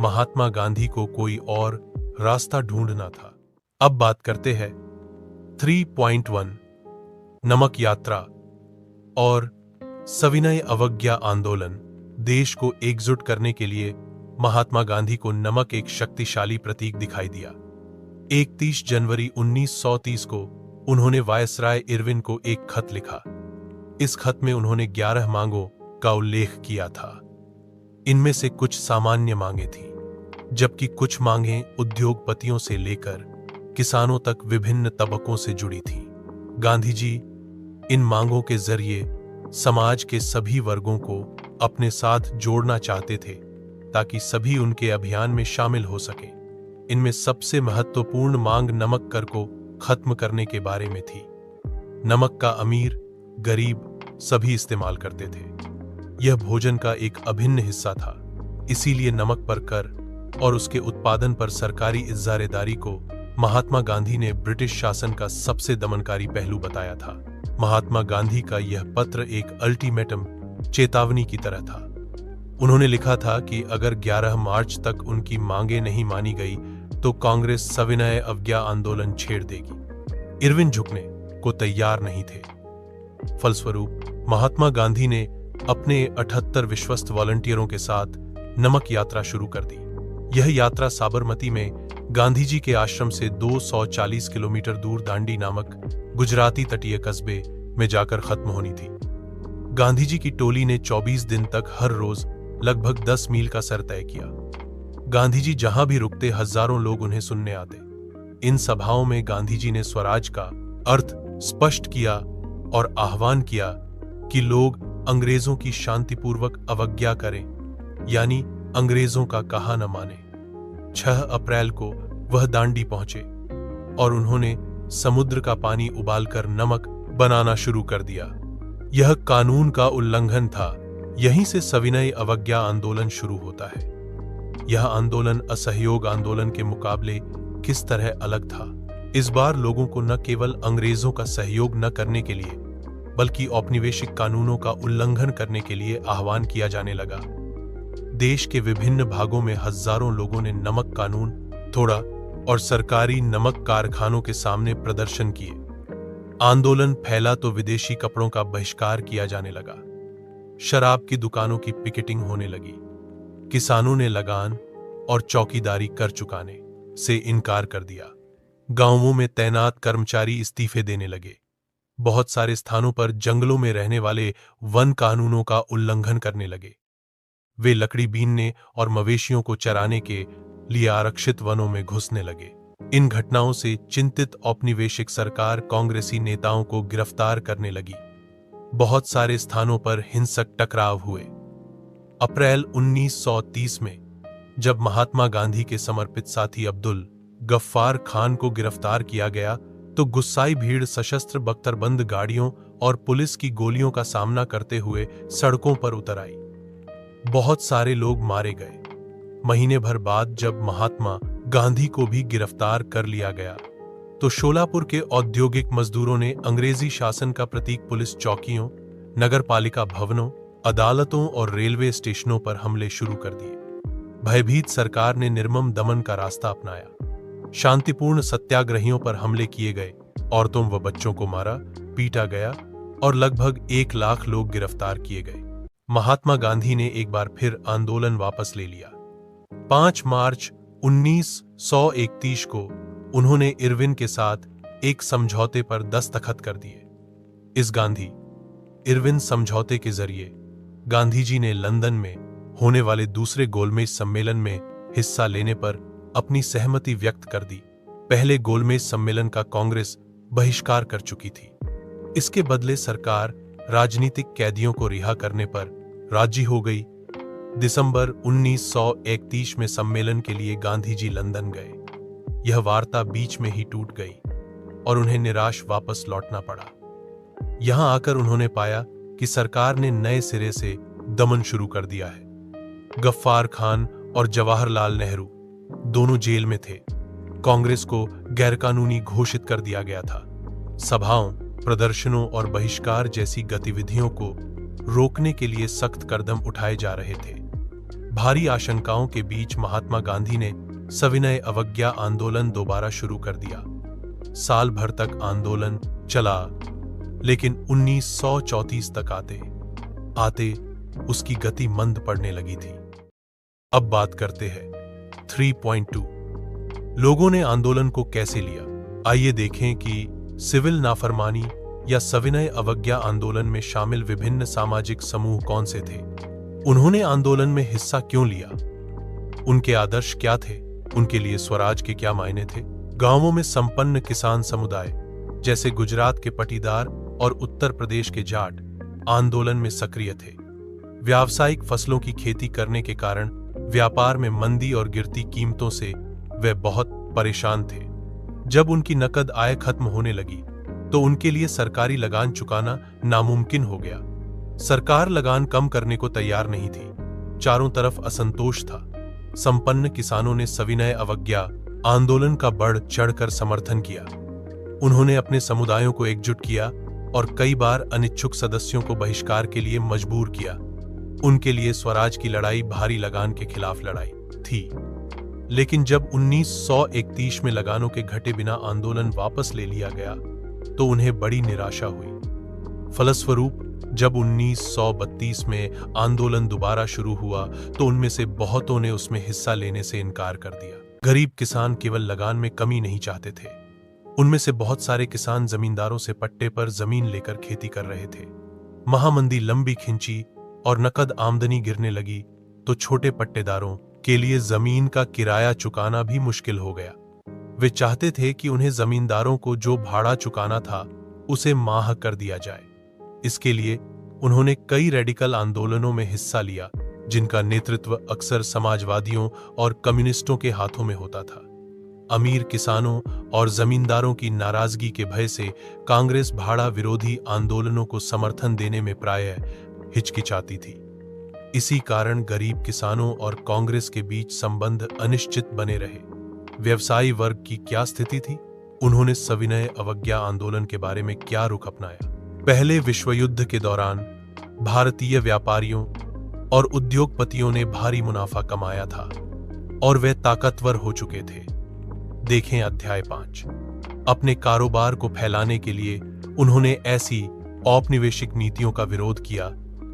महात्मा गांधी को कोई और रास्ता ढूंढना था। अब बात करते हैं 3.1 नमक यात्रा और सविनय अवज्ञा आंदोलन। देश को एकजुट करने के लिए महात्मा गांधी को नमक एक शक्तिशाली प्रतीक दिखाई दिया। 31 जनवरी 1930 को उन्होंने वायसराय इरविन को एक खत लिखा। इस खत में उन्होंने 11 मांगों का उल्लेख किया था। इनमें से कुछ सामान्य मांगें थीं, जबकि कुछ मांगें उद्योगपतियों से लेकर किसानों तक विभिन्न तबकों से जुड़ी थीं। गांधी जी इन मांगों के जरिए समाज के सभी वर्गों को अपने साथ जोड़ना चाहते थे ताकि सभी उनके अभियान में शामिल हो सकें। इनमें सबसे महत्वपूर्ण मांग नमक कर को खत्म करने के बारे में थी। नमक का अमीर गरीब सभी इस्तेमाल करते थे। यह भोजन का एक अभिन्न हिस्सा था, इसीलिए नमक पर कर और उसके उत्पादन पर सरकारी इज़्ज़ारेदारी को महात्मा गांधी ने ब्रिटिश शासन का सबसे दमनकारी पहलू बताया था। महात्मा गांधी का यह पत्र एक अल्टीमेटम चेतावनी की तरह था। उन्होंने लिखा था कि अगर 11 मार्च तक उनकी मांगें नहीं मानी गई तो कांग्रेस सविनय अवज्ञा आंदोलन छेड़ देगी। इरविन झुकने को तैयार नहीं थे। फलस्वरूप महात्मा गांधी ने अपने 78 विश्वस्त वॉलंटियरों के साथ नमक यात्रा शुरू कर दी। यह यात्रा साबरमती में गांधी जी के आश्रम से 240 किलोमीटर दूर दांडी नामक गुजराती तटीय कस्बे में जाकर खत्म होनी थी। गांधी जी की टोली ने 24 दिन तक हर रोज लगभग 10 मील का सर तय किया। गांधी जी जहां भी रुकते हजारों लोग उन्हें सुनने आते। इन सभाओं में गांधी जी ने स्वराज का अर्थ स्पष्ट किया और आह्वान किया कि लोग अंग्रेजों की शांतिपूर्वक अवज्ञा करें, यानी अंग्रेजों का कहा न माने। 6 अप्रैल को वह दांडी पहुंचे और उन्होंने समुद्र का पानी उबालकर नमक बनाना शुरू कर दिया। यह कानून का उल्लंघन था। यहीं से सविनय अवज्ञा आंदोलन शुरू होता है। यह आंदोलन असहयोग आंदोलन के मुकाबले किस तरह अलग था। इस बार लोगों को न केवल अंग्रेजों का सहयोग न करने के लिए बल्कि औपनिवेशिक कानूनों का उल्लंघन करने के लिए आह्वान किया जाने लगा। देश के विभिन्न भागों में हजारों लोगों ने नमक कानून तोड़ा और सरकारी नमक कारखानों के सामने प्रदर्शन किए। आंदोलन फैला तो विदेशी कपड़ों का बहिष्कार किया जाने लगा। शराब की दुकानों की पिकेटिंग होने लगी। किसानों ने लगान और चौकीदारी कर चुकाने से इनकार कर दिया। गांवों में तैनात कर्मचारी इस्तीफे देने लगे। बहुत सारे स्थानों पर जंगलों में रहने वाले वन कानूनों का उल्लंघन करने लगे। वे लकड़ी बीनने और मवेशियों को चराने के लिए आरक्षित वनों में घुसने लगे। इन घटनाओं से चिंतित औपनिवेशिक सरकार कांग्रेसी नेताओं को गिरफ्तार करने लगी। बहुत सारे स्थानों पर हिंसक टकराव हुए। अप्रैल 1930 में जब महात्मा गांधी के समर्पित साथी अब्दुल गफ्फार खान को गिरफ्तार किया गया तो गुस्साई भीड़ सशस्त्र बख्तरबंद गाड़ियों और पुलिस की गोलियों का सामना करते हुए सड़कों पर उतर आई। बहुत सारे लोग मारे गए। महीने भर बाद जब महात्मा गांधी को भी गिरफ्तार कर लिया गया तो शोलापुर के औद्योगिक मजदूरों ने अंग्रेजी शासन का प्रतीक पुलिस चौकियों, नगरपालिका भवनों, अदालतों और रेलवे स्टेशनों पर हमले शुरू कर दिए। भयभीत सरकार ने निर्मम दमन का रास्ता अपनाया। शांतिपूर्ण सत्याग्रहियों पर हमले किए गए। औरतों व बच्चों को मारा, पीटा गया और लगभग 1 लाख लोग गिरफ्तार किए गए। महात्मा गांधी ने एक बार फिर आंदोलन वापस ले लिया। 5 मार्च 1931 को उन्होंने इरविन के साथ एक समझौते पर दस्तखत कर दिए। इस गांधी इरविन समझौते के जरिए गांधी जी ने लंदन में होने वाले दूसरे गोलमेज सम्मेलन में हिस्सा लेने पर अपनी सहमति व्यक्त कर दी। पहले गोलमेज सम्मेलन का कांग्रेस बहिष्कार कर चुकी थी। इसके बदले सरकार राजनीतिक कैदियों को रिहा करने पर राजी हो गई। दिसंबर 1931 में सम्मेलन के लिए गांधी जी लंदन गए। यह वार्ता बीच में ही टूट गई और उन्हें निराश वापस लौटना पड़ा। यहां आकर उन्होंने पाया कि सरकार ने नए सिरे से दमन शुरू कर दिया है। गफ्फार खान और जवाहरलाल नेहरू दोनों जेल में थे। कांग्रेस को गैरकानूनी घोषित कर दिया गया था। सभाओं, प्रदर्शनों और बहिष्कार जैसी गतिविधियों को रोकने के लिए सख्त कदम उठाए जा रहे थे। भारी आशंकाओं के बीच महात्मा गांधी ने सविनय अवज्ञा आंदोलन दोबारा शुरू कर दिया। साल भर तक आंदोलन चला, लेकिन 1934 तक आते उसकी गति मंद पड़ने लगी थी। अब बात करते हैं 3.2 लोगों ने आंदोलन को कैसे लिया। आइए देखें कि सिविल नाफरमानी या सविनय अवज्ञा आंदोलन में शामिल विभिन्न सामाजिक समूह कौन से थे, उन्होंने आंदोलन में हिस्सा क्यों लिया, उनके आदर्श क्या थे, उनके लिए स्वराज के क्या मायने थे। गांवों में संपन्न किसान समुदाय जैसे गुजरात के पटीदार और उत्तर प्रदेश के जाट आंदोलन में सक्रिय थे। व्यावसायिक फसलों की खेती करने के कारण व्यापार में मंदी और गिरती कीमतों से वे बहुत परेशान थे। जब उनकी नकद आय खत्म होने लगी तो उनके लिए सरकारी लगान चुकाना नामुमकिन हो गया। सरकार लगान कम करने को तैयार नहीं थी। चारों तरफ असंतोष था। संपन्न किसानों ने सविनय अवज्ञा आंदोलन का बढ़ चढ़कर समर्थन किया। उन्होंने अपने समुदायों को एकजुट किया और कई बार अनिच्छुक सदस्यों को बहिष्कार के लिए मजबूर किया। उनके लिए स्वराज की लड़ाई भारी लगान के खिलाफ लड़ाई थी। लेकिन जब 1931 में लगानों के घटे बिना आंदोलन वापस ले लिया गया तो उन्हें बड़ी निराशा हुई। फलस्वरूप जब 1932 में आंदोलन दोबारा शुरू हुआ तो उनमें से बहुतों ने उसमें हिस्सा लेने से इनकार कर दिया। गरीब किसान केवल लगान में कमी नहीं चाहते थे। उनमें से बहुत सारे किसान जमींदारों से पट्टे पर जमीन लेकर खेती कर रहे थे। महामंदी लंबी खिंची और नकद आमदनी गिरने लगी तो छोटे पट्टेदारों के लिए जमीन का किराया चुकाना भी मुश्किल हो गया। वे चाहते थे कि उन्हें जमींदारों को जो भाड़ा चुकाना था उसे माह कर दिया जाए। इसके लिए उन्होंने कई रेडिकल आंदोलनों में हिस्सा लिया, जिनका नेतृत्व अक्सर समाजवादियों और कम्युनिस्टों के हाथों में होता था। अमीर किसानों और जमींदारों की नाराजगी के भय से कांग्रेस भाड़ा विरोधी आंदोलनों को समर्थन देने में प्रायः हिचकिचाती थी। इसी कारण गरीब किसानों और कांग्रेस के बीच संबंध अनिश्चित बने रहे। व्यवसायी वर्ग की क्या स्थिति थी? उन्होंने सविनय अवज्ञा आंदोलन के बारे में क्या रुख अपनाया? पहले विश्व युद्ध के दौरान भारतीय व्यापारियों और उद्योगपतियों ने भारी मुनाफा कमाया था और वे ताकतवर हो चुके थे। देखें अध्याय 5। अपने कारोबार को फैलाने के लिए उन्होंने ऐसी औपनिवेशिक नीतियों का विरोध किया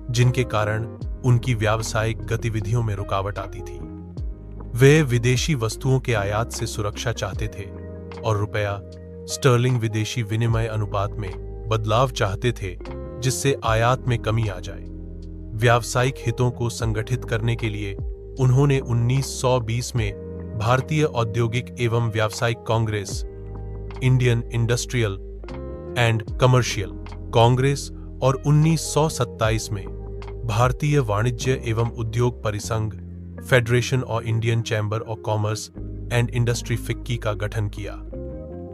जिनके कारण उनकी व्यावसायिक गतिविधियों में रुकावट आती थी। वे विदेशी वस्तुओं के आयात से सुरक्षा चाहते थे और रुपया स्टर्लिंग विदेशी विनिमय अनुपात में बदलाव चाहते थे, जिससे आयात में कमी आ जाए। व्यावसायिक हितों को संगठित करने के लिए उन्होंने 1920 में भारतीय औद्योगिक एवं व्यावसायिक Congress, Indian industrial and commercial Congress और 1927 में भारतीय वाणिज्य एवं उद्योग परिसंघ, फेडरेशन और Indian chamber of commerce and industry FICCI का गठन किया।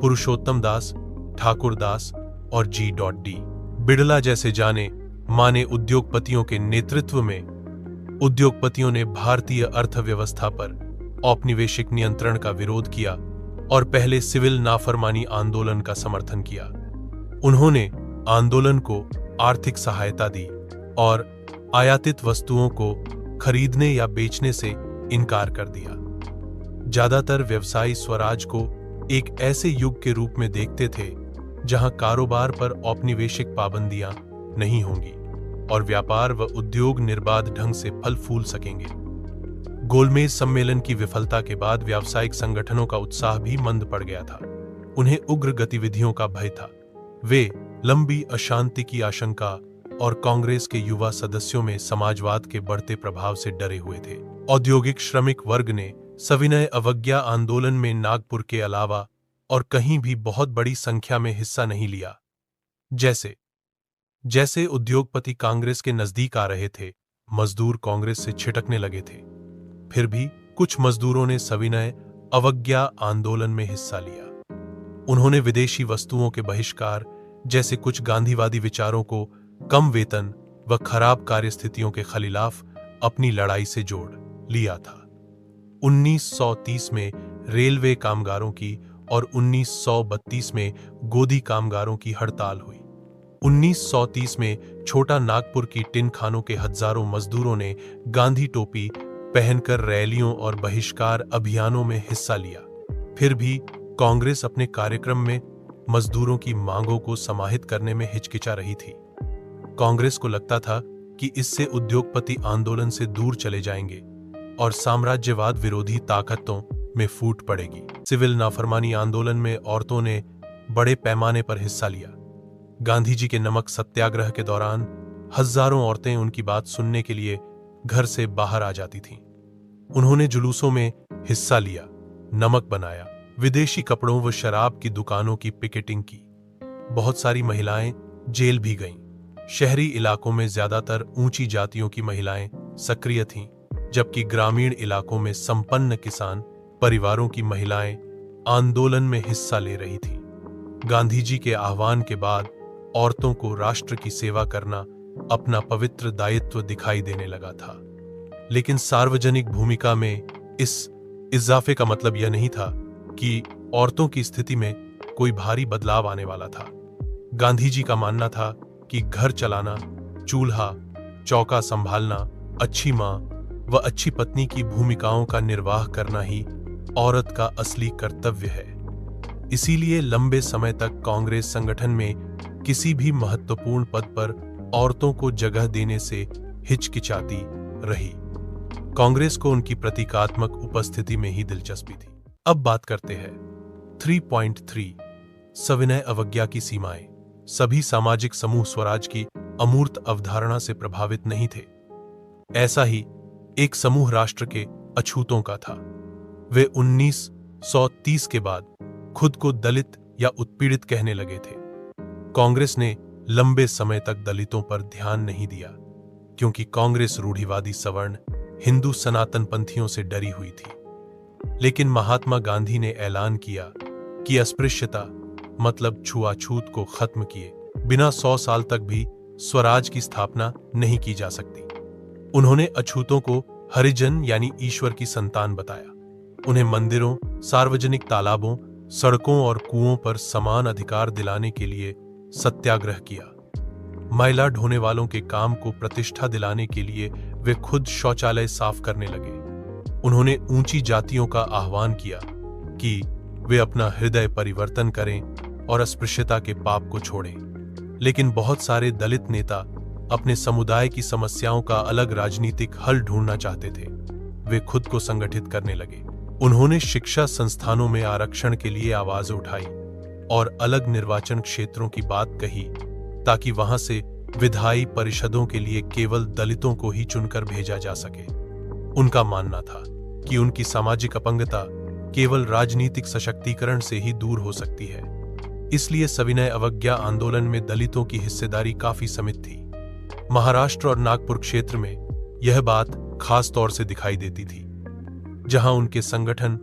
पुरुषोत्तम दास, ठाकुर दास और G.D. बिड़ला जैसे जाने माने उद्योगपतियों के नेतृत्व में उद्योगपतियों ने भारतीय अर्थव्यवस्था पर औपनिवेशिक नियंत्रण का विरोध किया और पहले सिविल नाफरमानी आंदोलन का समर्थन किया। उन्होंने आंदोलन को आर्थिक सहायता दी और आयातित वस्तुओं को खरीदने या बेचने से इनकार कर दिया। ज्यादातर व्यवसायी स्वराज को एक ऐसे युग के रूप में देखते थे जहां कारोबार पर औपनिवेशिक पाबंदियां नहीं होंगी और व्यापार व उद्योग निर्बाध ढंग से फल फूल सकेंगे। गोलमेज सम्मेलन की विफलता के बाद व्यावसायिक संगठनों का उत्साह भी मंद पड़ गया था। उन्हें उग्र गतिविधियों का भय था। वे लंबी अशांति की आशंका और कांग्रेस के युवा सदस्यों में समाजवाद के बढ़ते प्रभाव से डरे हुए थे। औद्योगिक श्रमिक वर्ग ने सविनय अवज्ञा आंदोलन में नागपुर के अलावा और कहीं भी बहुत बड़ी संख्या में हिस्सा नहीं लिया। जैसे जैसे उद्योगपति कांग्रेस के नजदीक आ रहे थे, मजदूर कांग्रेस से छिटकने लगे थे। फिर भी कुछ मजदूरों ने सविनय अवज्ञा आंदोलन में हिस्सा लिया। उन्होंने विदेशी वस्तुओं के बहिष्कार जैसे कुछ गांधीवादी विचारों को कम वेतन व खराब कार्यस्थितियों के खिलाफ अपनी लड़ाई से जोड़ लिया था। 1930 में रेलवे कामगारों की और 1932 में गोदी कामगारों की हड़ताल हुई। 1930 में छोटा नागपुर की टिन खानों के हजारों मजदूरों ने गांधी टोपी पहनकर रैलियों और बहिष्कार अभियानों में हिस्सा लिया। फिर भी कांग्रेस अपने कार्यक्रम में मजदूरों की मांगों को समाहित करने में हिचकिचा रही थी। कांग्रेस को लगता था कि इससे उद्योगपति आंदोलन से दूर चले जाएंगे और साम्राज्यवाद विरोधी ताकतों में फूट पड़ेगी। सिविल नाफरमानी आंदोलन में औरतों ने बड़े पैमाने पर हिस्सा लिया। गांधी जी के नमक सत्याग्रह के दौरान हजारों औरतें उनकी बात सुनने के लिए घर से बाहर आ जाती थीं। उन्होंने जुलूसों में हिस्सा लिया, नमक बनाया, विदेशी कपड़ों व शराब की दुकानों की पिकेटिंग की। बहुत सारी महिलाएं जेल भी गईं। शहरी इलाकों में ज्यादातर ऊंची जातियों की महिलाएं सक्रिय थीं, जबकि ग्रामीण इलाकों में संपन्न किसान परिवारों की महिलाएं आंदोलन में हिस्सा ले रही थीं। गांधी जी के आह्वान के बाद औरतों को राष्ट्र की सेवा करना अपना पवित्र दायित्व दिखाई देने लगा था। लेकिन सार्वजनिक भूमिका में इस इजाफे का मतलब यह नहीं था कि औरतों की स्थिति में कोई भारी बदलाव आने वाला था। गांधी जी का मानना था कि घर चलाना, चूल्हा चौका संभालना, अच्छी मां व अच्छी पत्नी की भूमिकाओं का निर्वाह करना ही औरत का असली कर्तव्य है। इसीलिए लंबे समय तक कांग्रेस संगठन में किसी भी महत्वपूर्ण पद पर औरतों को जगह देने से हिचकिचाती रही। कांग्रेस को उनकी प्रतीकात्मक उपस्थिति में ही दिलचस्पी थी। अब बात करते हैं 3.3 सविनय अवज्ञा की सीमाएं। सभी सामाजिक समूह स्वराज की अमूर्त अवधारणा से प्रभावित नहीं थे। ऐसा ही एक समूह राष्ट्र के अछूतों का था। वे 1930 के बाद खुद को दलित या उत्पीड़ित कहने लगे थे। कांग्रेस ने लंबे समय तक दलितों पर ध्यान नहीं दिया, क्योंकि कांग्रेस रूढ़िवादी सवर्ण हिंदू सनातन पंथियों से डरी हुई थी। लेकिन महात्मा गांधी ने ऐलान किया कि अस्पृश्यता मतलब छुआछूत को खत्म किए बिना 100 साल तक भी स्वराज की स्थापना नहीं की जा सकती। उन्होंने अछूतों को हरिजन यानी ईश्वर की संतान बताया। उन्हें मंदिरों, सार्वजनिक तालाबों, सड़कों और कुओं पर समान अधिकार दिलाने के लिए सत्याग्रह किया। मैला ढोने वालों के काम को प्रतिष्ठा दिलाने के लिए वे खुद शौचालय साफ करने लगे। उन्होंने ऊंची जातियों का आह्वान किया कि वे अपना हृदय परिवर्तन करें और अस्पृश्यता के पाप को छोड़ें। लेकिन बहुत सारे दलित नेता अपने समुदाय की समस्याओं का अलग राजनीतिक हल ढूंढना चाहते थे। वे खुद को संगठित करने लगे। उन्होंने शिक्षा संस्थानों में आरक्षण के लिए आवाज उठाई और अलग निर्वाचन क्षेत्रों की बात कही, ताकि वहां से विधायी परिषदों के लिए केवल दलितों को ही चुनकर भेजा जा सके। उनका मानना था कि उनकी सामाजिक अपंगता केवल राजनीतिक सशक्तिकरण से ही दूर हो सकती है। इसलिए सविनय अवज्ञा आंदोलन में दलितों की हिस्सेदारी काफी सीमित थी। महाराष्ट्र और नागपुर क्षेत्र में यह बात खास तौर से दिखाई देती थी, जहां उनके संगठन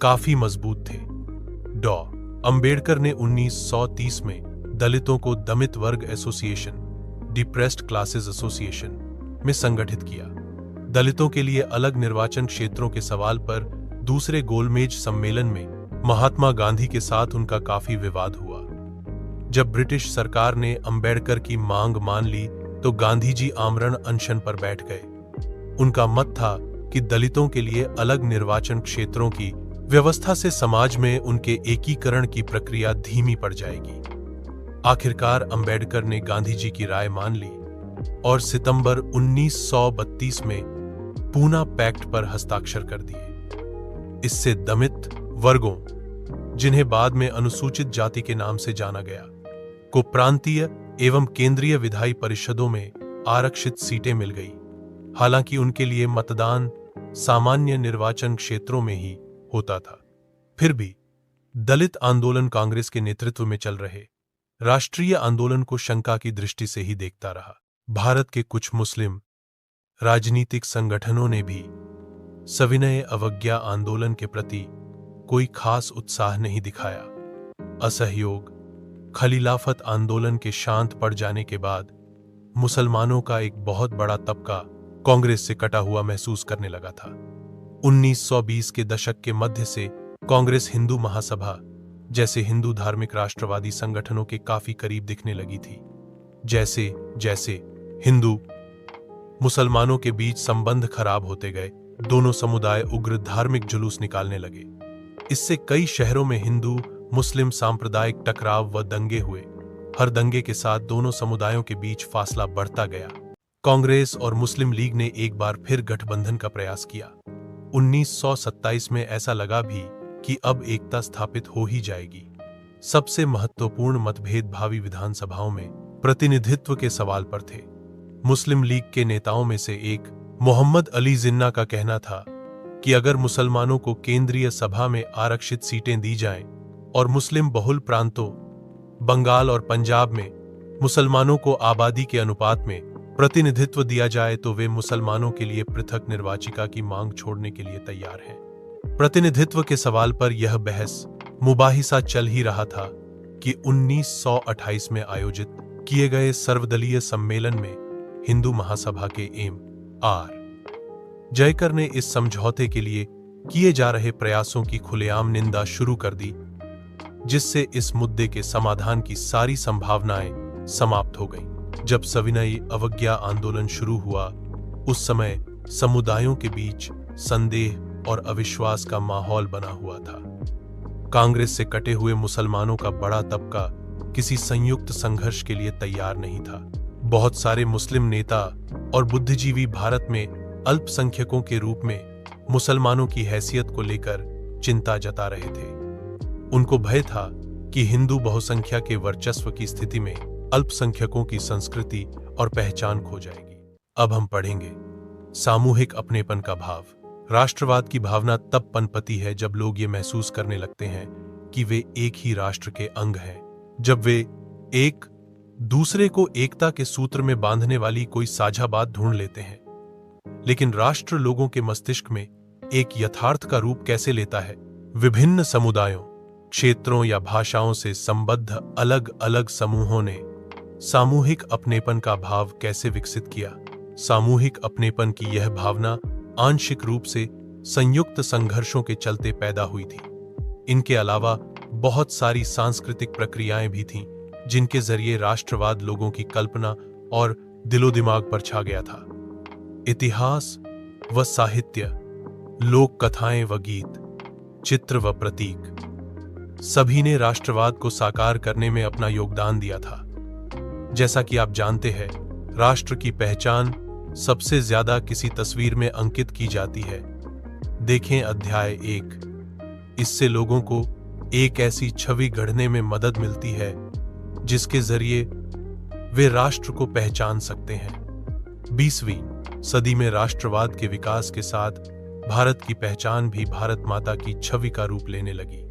काफी मजबूत थे। डॉ. अंबेडकर ने 1930 में दलितों को दमित वर्ग एसोसिएशन, डिप्रेस्ड क्लासेस एसोसिएशन में संगठित किया। दलितों के लिए अलग निर्वाचन क्षेत्रों के सवाल पर दूसरे गोलमेज सम्मेलन में महात्मा गांधी के साथ उनका काफी विवाद हुआ। जब ब्रिटिश सरकार ने अंबेडकर की मांग मान ली तो गांधी जी आमरण अनशन पर बैठ गए। उनका मत था कि दलितों के लिए अलग निर्वाचन क्षेत्रों की व्यवस्था से समाज में उनके एकीकरण की प्रक्रिया धीमी पड़ जाएगी। आखिरकार अंबेडकर ने गांधी जी की राय मान ली और सितंबर 1932 में पूना पैक्ट पर हस्ताक्षर कर दिए। इससे दमित वर्गों, जिन्हें बाद में अनुसूचित जाति के नाम से जाना गया, को प्रांतीय एवं केंद्रीय विधायी परिषदों में आरक्षित सीटें मिल गई। हालांकि उनके लिए मतदान सामान्य निर्वाचन क्षेत्रों में ही होता था। फिर भी दलित आंदोलन कांग्रेस के नेतृत्व में चल रहे राष्ट्रीय आंदोलन को शंका की दृष्टि से ही देखता रहा। भारत के कुछ मुस्लिम राजनीतिक संगठनों ने भी सविनय अवज्ञा आंदोलन के प्रति कोई खास उत्साह नहीं दिखाया। असहयोग, खलीलाफत आंदोलन के शांत पड़ जाने के बाद मुसलमानों का एक बहुत बड़ा तबका कांग्रेस से कटा हुआ महसूस करने लगा था। 1920 के दशक के मध्य से कांग्रेस हिंदू महासभा जैसे हिंदू धार्मिक राष्ट्रवादी संगठनों के काफी करीब दिखने लगी थी। जैसे जैसे हिंदू मुसलमानों के बीच संबंध खराब होते गए, दोनों समुदाय उग्र धार्मिक जुलूस निकालने लगे। इससे कई शहरों में हिंदू मुस्लिम सांप्रदायिक टकराव व दंगे हुए। हर दंगे के साथ दोनों समुदायों के बीच फासला बढ़ता गया। कांग्रेस और मुस्लिम लीग ने एक बार फिर गठबंधन का प्रयास किया। 1927 में ऐसा लगा भी कि अब एकता स्थापित हो ही जाएगी। सबसे महत्वपूर्ण मतभेद भावी विधानसभाओं में प्रतिनिधित्व के सवाल पर थे। मुस्लिम लीग के नेताओं में से एक मोहम्मद अली जिन्ना का कहना था कि अगर मुसलमानों को केंद्रीय सभा में आरक्षित सीटें दी जाएं और मुस्लिम बहुल प्रांतों बंगाल और पंजाब में मुसलमानों को आबादी के अनुपात में प्रतिनिधित्व दिया जाए तो वे मुसलमानों के लिए पृथक निर्वाचिका की मांग छोड़ने के लिए तैयार हैं। प्रतिनिधित्व के सवाल पर यह बहस मुबाहिसा चल ही रहा था कि 1928 में आयोजित किए गए सर्वदलीय सम्मेलन में हिंदू महासभा के एम.आर. जयकर ने इस समझौते के लिए किए जा रहे प्रयासों की खुलेआम निंदा शुरू कर दी, जिससे इस मुद्दे के समाधान की सारी संभावनाएं समाप्त हो गईं। जब सविनयी अवज्ञा आंदोलन शुरू हुआ, उस समय समुदायों के बीच संदेह और अविश्वास का माहौल बना हुआ था। कांग्रेस से कटे हुए मुसलमानों का बड़ा तबका किसी संयुक्त संघर्ष के लिए तैयार नहीं था। बहुत सारे मुस्लिम नेता और बुद्धिजीवी भारत में अल्पसंख्यकों के रूप में मुसलमानों की हैसियत को लेकर चिंता जता रहे थे। उनको भय था कि हिंदू बहुसंख्या के वर्चस्व की स्थिति में अल्पसंख्यकों की संस्कृति और पहचान खो जाएगी। अब हम पढ़ेंगे सामूहिक अपनेपन का भाव। राष्ट्रवाद की भावना तब पनपती है जब लोग ये महसूस करने लगते हैं कि वे एक ही राष्ट्र के अंग हैं, जब वे एक दूसरे को एकता के सूत्र में बांधने वाली कोई साझा बात ढूंढ लेते हैं। लेकिन राष्ट्र लोगों के मस्तिष्क में एक यथार्थ का रूप कैसे लेता है? विभिन्न समुदायों, क्षेत्रों या भाषाओं से संबद्ध अलग अलग समूहों ने सामूहिक अपनेपन का भाव कैसे विकसित किया? सामूहिक अपनेपन की यह भावना आंशिक रूप से संयुक्त संघर्षों के चलते पैदा हुई थी। इनके अलावा बहुत सारी सांस्कृतिक प्रक्रियाएं भी थीं, जिनके जरिए राष्ट्रवाद लोगों की कल्पना और दिलो दिमाग पर छा गया था। इतिहास व साहित्य, लोक कथाएं व गीत, चित्र व प्रतीक, सभी ने राष्ट्रवाद को साकार करने में अपना योगदान दिया था। जैसा कि आप जानते हैं, राष्ट्र की पहचान सबसे ज्यादा किसी तस्वीर में अंकित की जाती है। देखें अध्याय 1। इससे लोगों को एक ऐसी छवि गढ़ने में मदद मिलती है जिसके जरिए वे राष्ट्र को पहचान सकते हैं। 20वीं सदी में राष्ट्रवाद के विकास के साथ भारत की पहचान भी भारत माता की छवि का रूप लेने लगी।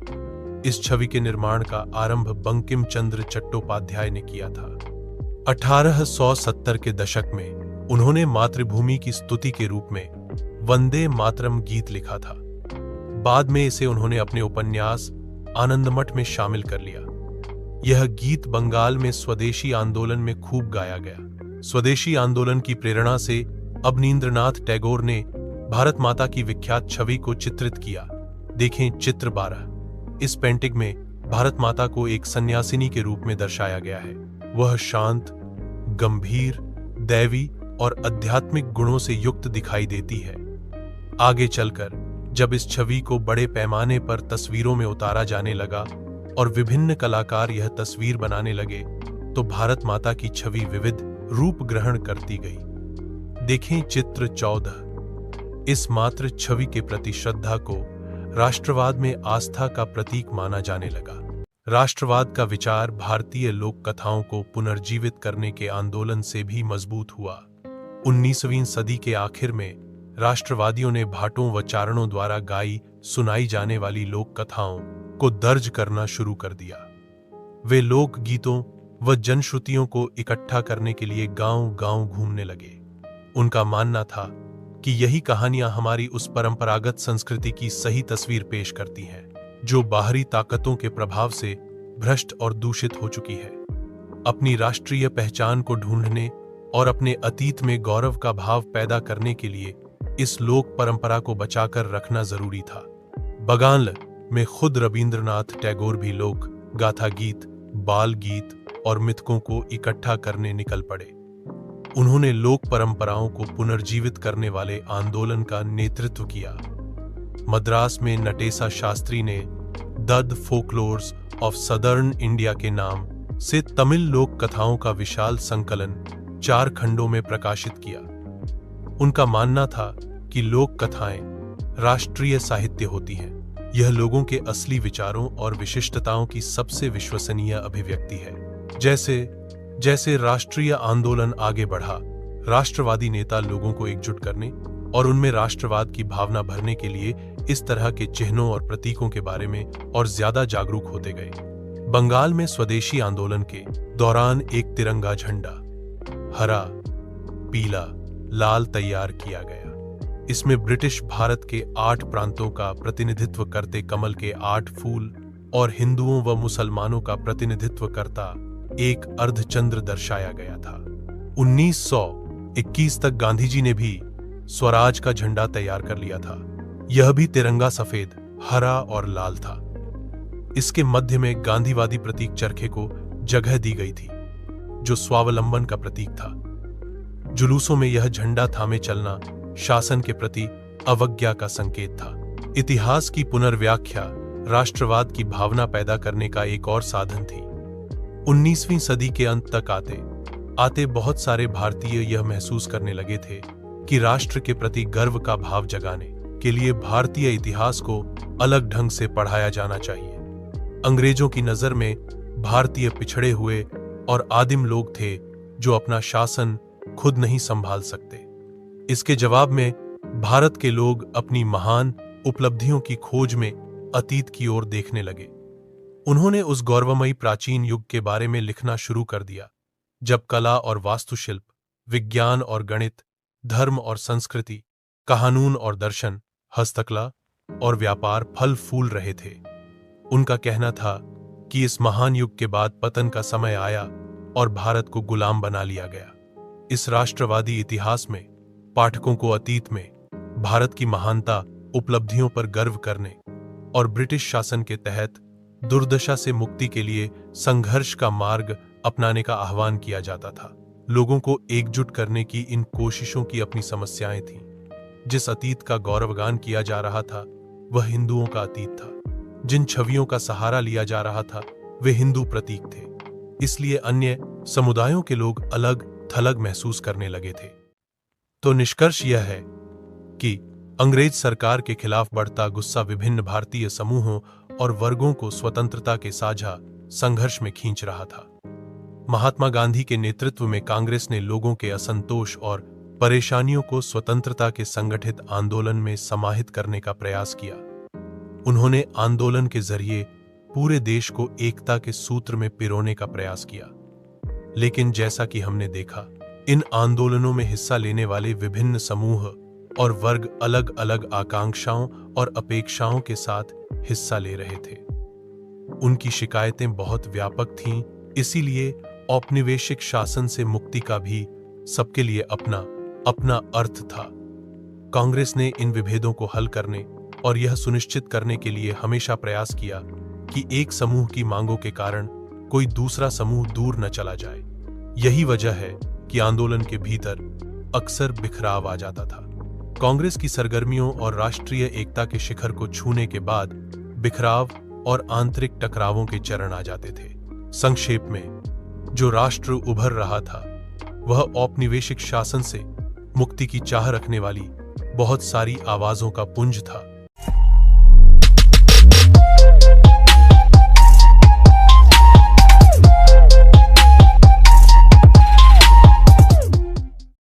इस छवि के निर्माण का आरंभ बंकिम चंद्र चट्टोपाध्याय ने किया था। 1870 के दशक में उन्होंने मातृभूमि की स्तुति के रूप में वंदे मातरम गीत लिखा था। बाद में इसे उन्होंने अपने उपन्यास आनंदमठ में शामिल कर लिया। यह गीत बंगाल में स्वदेशी आंदोलन में खूब गाया गया। स्वदेशी आंदोलन की प्रेरणा से अवनींद्रनाथ टैगोर ने भारत माता की विख्यात छवि को चित्रित किया। देखें चित्र 12। इस पेंटिंग में भारत माता को एक सन्यासिनी के रूप में दर्शाया गया है। वह शांत, गंभीर, दैवी और आध्यात्मिक गुणों से युक्त दिखाई देती है। आगे चलकर जब इस छवि को बड़े पैमाने पर तस्वीरों में उतारा जाने लगा और विभिन्न कलाकार यह तस्वीर बनाने लगे, तो भारत माता की छवि विविध रूप ग्रहण करती गई। देखें चित्र 14। इस मात्र छवि के प्रति श्रद्धा को राष्ट्रवाद में आस्था का प्रतीक माना जाने लगा। राष्ट्रवाद का विचार भारतीय लोक कथाओं को पुनर्जीवित करने के आंदोलन से भी मजबूत हुआ। 19वीं सदी के आखिर में राष्ट्रवादियों ने भाटों व चारणों द्वारा गाई सुनाई जाने वाली लोक कथाओं को दर्ज करना शुरू कर दिया। वे लोक गीतों व जनश्रुतियों को इकट्ठा करने के लिए गांव-गांव घूमने लगे। उनका मानना था कि यही कहानियां हमारी उस परंपरागत संस्कृति की सही तस्वीर पेश करती हैं, जो बाहरी ताकतों के प्रभाव से भ्रष्ट और दूषित हो चुकी है। अपनी राष्ट्रीय पहचान को ढूंढने और अपने अतीत में गौरव का भाव पैदा करने के लिए इस लोक परंपरा को बचाकर रखना जरूरी था। बगान में खुद रविंद्रनाथ टैगोर भी लोक गाथा गीत, बाल गीत और मिथकों को इकट्ठा करने निकल पड़े। उन्होंने लोक परंपराओं को पुनर्जीवित करने वाले आंदोलन का नेतृत्व किया। मद्रास में नटेसा शास्त्री ने the folklores of southern India के नाम से तमिल लोक कथाओं का विशाल संकलन 4 खंडों में प्रकाशित किया। उनका मानना था कि लोक कथाएं राष्ट्रीय साहित्य होती हैं। यह लोगों के असली विचारों और विशिष्टताओं की सबसे विश्वसनीय अभिव्यक्ति है। जैसे जैसे राष्ट्रीय आंदोलन आगे बढ़ा, राष्ट्रवादी नेता लोगों को एकजुट करने और उनमें राष्ट्रवाद की भावना भरने के लिए इस तरह के चिन्हों और प्रतीकों के बारे में और ज्यादा जागरूक होते गए। बंगाल में स्वदेशी आंदोलन के दौरान एक तिरंगा झंडा हरा, पीला, लाल तैयार किया गया। इसमें ब्रिटिश भारत के 8 प्रांतों का प्रतिनिधित्व करते कमल के 8 फूल और हिंदुओं व मुसलमानों का प्रतिनिधित्व करता एक अर्धचंद्र दर्शाया गया था। 1921 तक गांधी जी ने भी स्वराज का झंडा तैयार कर लिया था। यह भी तिरंगा सफेद, हरा और लाल था। इसके मध्य में गांधीवादी प्रतीक चरखे को जगह दी गई थी, जो स्वावलंबन का प्रतीक था। जुलूसों में यह झंडा थामे चलना शासन के प्रति अवज्ञा का संकेत था। इतिहास की पुनर्व्याख्या राष्ट्रवाद की भावना पैदा करने का एक और साधन थी। 19वीं सदी के अंत तक आते आते बहुत सारे भारतीय यह महसूस करने लगे थे कि राष्ट्र के प्रति गर्व का भाव जगाने के लिए भारतीय इतिहास को अलग ढंग से पढ़ाया जाना चाहिए। अंग्रेजों की नजर में भारतीय पिछड़े हुए और आदिम लोग थे जो अपना शासन खुद नहीं संभाल सकते। इसके जवाब में भारत के लोग अपनी महान उपलब्धियों की खोज में अतीत की ओर देखने लगे। उन्होंने उस गौरवमयी प्राचीन युग के बारे में लिखना शुरू कर दिया जब कला और वास्तुशिल्प, विज्ञान और गणित, धर्म और संस्कृति, कानून और दर्शन, हस्तकला और व्यापार फल फूल रहे थे। उनका कहना था कि इस महान युग के बाद पतन का समय आया और भारत को गुलाम बना लिया गया। इस राष्ट्रवादी इतिहास में पाठकों को अतीत में भारत की महानता, उपलब्धियों पर गर्व करने और ब्रिटिश शासन के तहत दुर्दशा से मुक्ति के लिए संघर्ष का मार्ग अपनाने का आह्वान किया जाता था। लोगों को एकजुट करने की इन कोशिशों की अपनी समस्याएं थीं। जिस अतीत का गौरवगान किया जा रहा था वह हिंदुओं का अतीत था। जिन छवियों का सहारा लिया जा रहा था वे हिंदू प्रतीक थे। इसलिए अन्य समुदायों के लोग अलग थलग महसूस करने लगे थे। तो निष्कर्ष यह है कि अंग्रेज सरकार के खिलाफ बढ़ता गुस्सा विभिन्न भारतीय समूहों और वर्गों को स्वतंत्रता के साझा संघर्ष में खींच रहा था। महात्मा गांधी के नेतृत्व में कांग्रेस ने लोगों के असंतोष और परेशानियों को स्वतंत्रता के संगठित आंदोलन में समाहित करने का प्रयास किया। उन्होंने आंदोलन के जरिए पूरे देश को एकता के सूत्र में पिरोने का प्रयास किया। लेकिन जैसा कि हमने देखा, इन आंदोलनों में हिस्सा लेने वाले विभिन्न समूह और वर्ग अलग अलग आकांक्षाओं और अपेक्षाओं के साथ हिस्सा ले रहे थे। उनकी शिकायतें बहुत व्यापक थीं, इसीलिए औपनिवेशिक शासन से मुक्ति का भी सबके लिए अपना अपना अर्थ था। कांग्रेस ने इन विभेदों को हल करने और यह सुनिश्चित करने के लिए हमेशा प्रयास किया कि एक समूह की मांगों के कारण कोई दूसरा समूह दूर न चला जाए। यही वजह है कि आंदोलन के भीतर अक्सर बिखराव आ जाता था। कांग्रेस की सरगर्मियों और राष्ट्रीय एकता के शिखर को छूने के बाद बिखराव और आंतरिक टकरावों के चरण आ जाते थे। संक्षेप में, जो राष्ट्र उभर रहा था वह औपनिवेशिक शासन से मुक्ति की चाह रखने वाली बहुत सारी आवाजों का पुंज था।